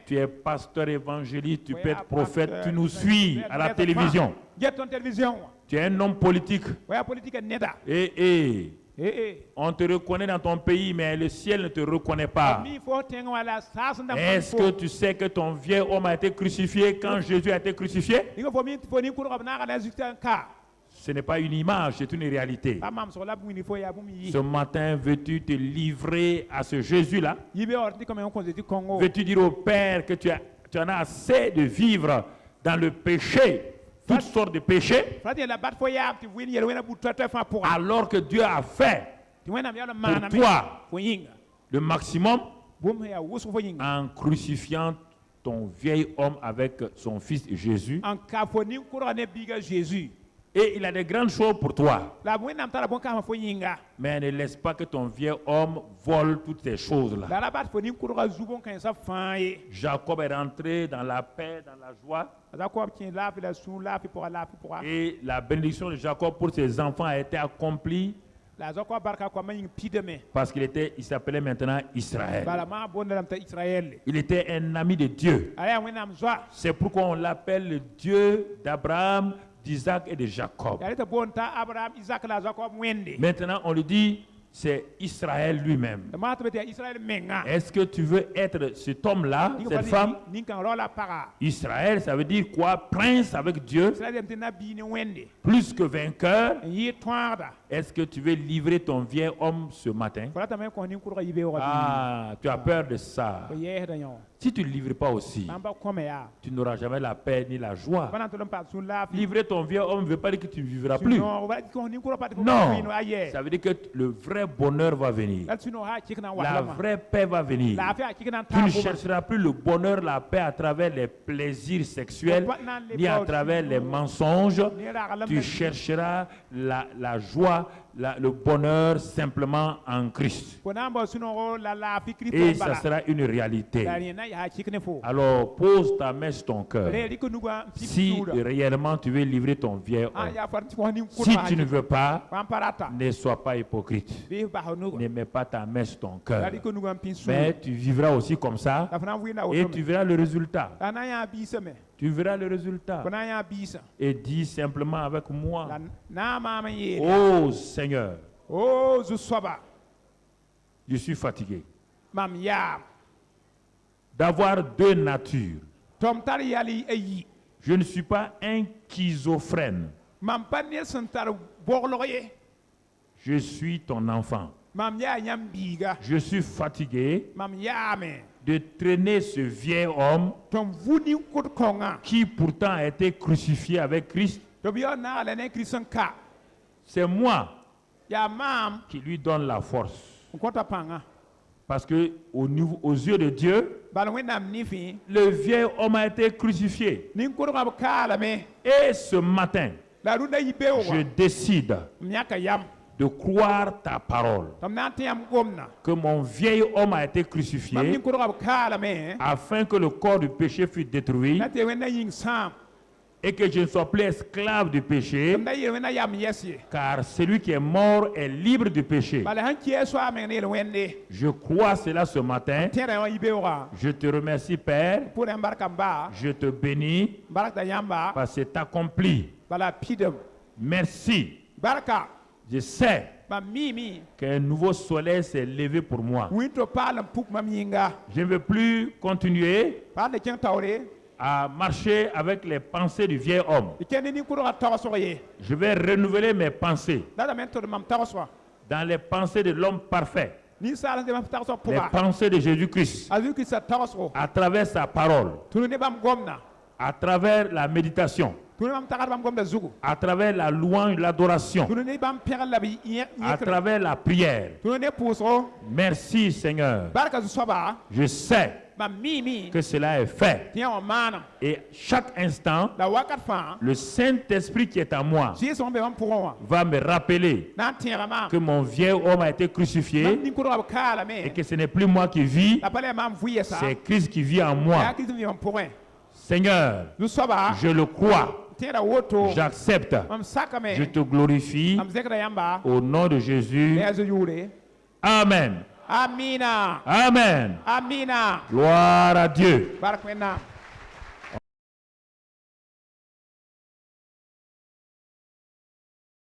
Tu es pasteur évangéliste, tu peux être prophète, tu nous suis à la télévision. Tu es un homme politique. On te reconnaît dans ton pays, mais le ciel ne te reconnaît pas. Est-ce que tu sais que ton vieil homme a été crucifié quand Jésus a été crucifié? Ce n'est pas une image, c'est une réalité. Ce matin, veux-tu te livrer à ce Jésus-là? Veux-tu dire au Père que tu en as assez de vivre dans le péché? Toutes sortes de péchés, alors que Dieu a fait pour toi le maximum en crucifiant ton vieil homme avec son fils Jésus. Et il a de grandes choses pour toi. Mais ne laisse pas que ton vieil homme vole toutes ces choses-là. Jacob est rentré dans la paix, dans la joie. Et la bénédiction de Jacob pour ses enfants a été accomplie. Parce qu'il s'appelait maintenant Israël. Il était un ami de Dieu. C'est pourquoi on l'appelle le Dieu d'Abraham, d'Isaac et de Jacob. Maintenant, on lui dit, c'est Israël lui-même. Est-ce que tu veux être cet homme-là, cette femme? Israël, ça veut dire quoi? Prince avec Dieu, plus que vainqueur. Est-ce que tu veux livrer ton vieil homme ce matin? Ah, tu as peur de ça. Si tu ne livres pas aussi, tu n'auras jamais la paix ni la joie. Livrer ton vieux homme ne veut pas dire que tu ne vivras plus. Non, ça veut dire que le vrai bonheur va venir. La vraie paix va venir. Tu ne chercheras plus le bonheur, la paix à travers les plaisirs sexuels, ni à travers les mensonges. Tu chercheras la joie, le bonheur simplement en Christ. Et ça sera une réalité. Alors pose ta main sur ton cœur. Si réellement tu veux livrer ton vieil homme, si tu ne veux pas, ne sois pas hypocrite. Ne mets pas ta main sur ton cœur. Mais tu vivras aussi comme ça et tu verras le résultat. Tu verras le résultat. Et dis simplement avec moi, oh Seigneur, je suis fatigué d'avoir deux natures. Je ne suis pas un schizophrène. Je suis ton enfant. Je suis fatigué de traîner ce vieil homme qui pourtant a été crucifié avec Christ. C'est moi qui lui donne la force. Parce que aux yeux de Dieu, le vieil homme a été crucifié. Et ce matin, je décide de croire ta parole, que mon vieil homme a été crucifié afin que le corps du péché fût détruit et que je ne sois plus esclave du péché, car celui qui est mort est libre du péché. Je crois cela ce matin. Je te remercie, Père. Je te bénis parce que c'est accompli. Merci. Je sais qu'un nouveau soleil s'est levé pour moi. Je ne veux plus continuer à marcher avec les pensées du vieil homme. Je vais renouveler mes pensées dans les pensées de l'homme parfait, les pensées de Jésus-Christ, à travers sa parole, à travers la méditation, à travers la louange, l'adoration, à travers la prière. Merci Seigneur. Je sais que cela est fait. Et chaque instant, le Saint-Esprit qui est en moi va me rappeler que mon vieil homme a été crucifié et que ce n'est plus moi qui vis, c'est Christ qui vit en moi. Seigneur, je le crois. J'accepte. Je te glorifie au nom de Jésus. Amen. Amina. Amen. Amina. Gloire à Dieu.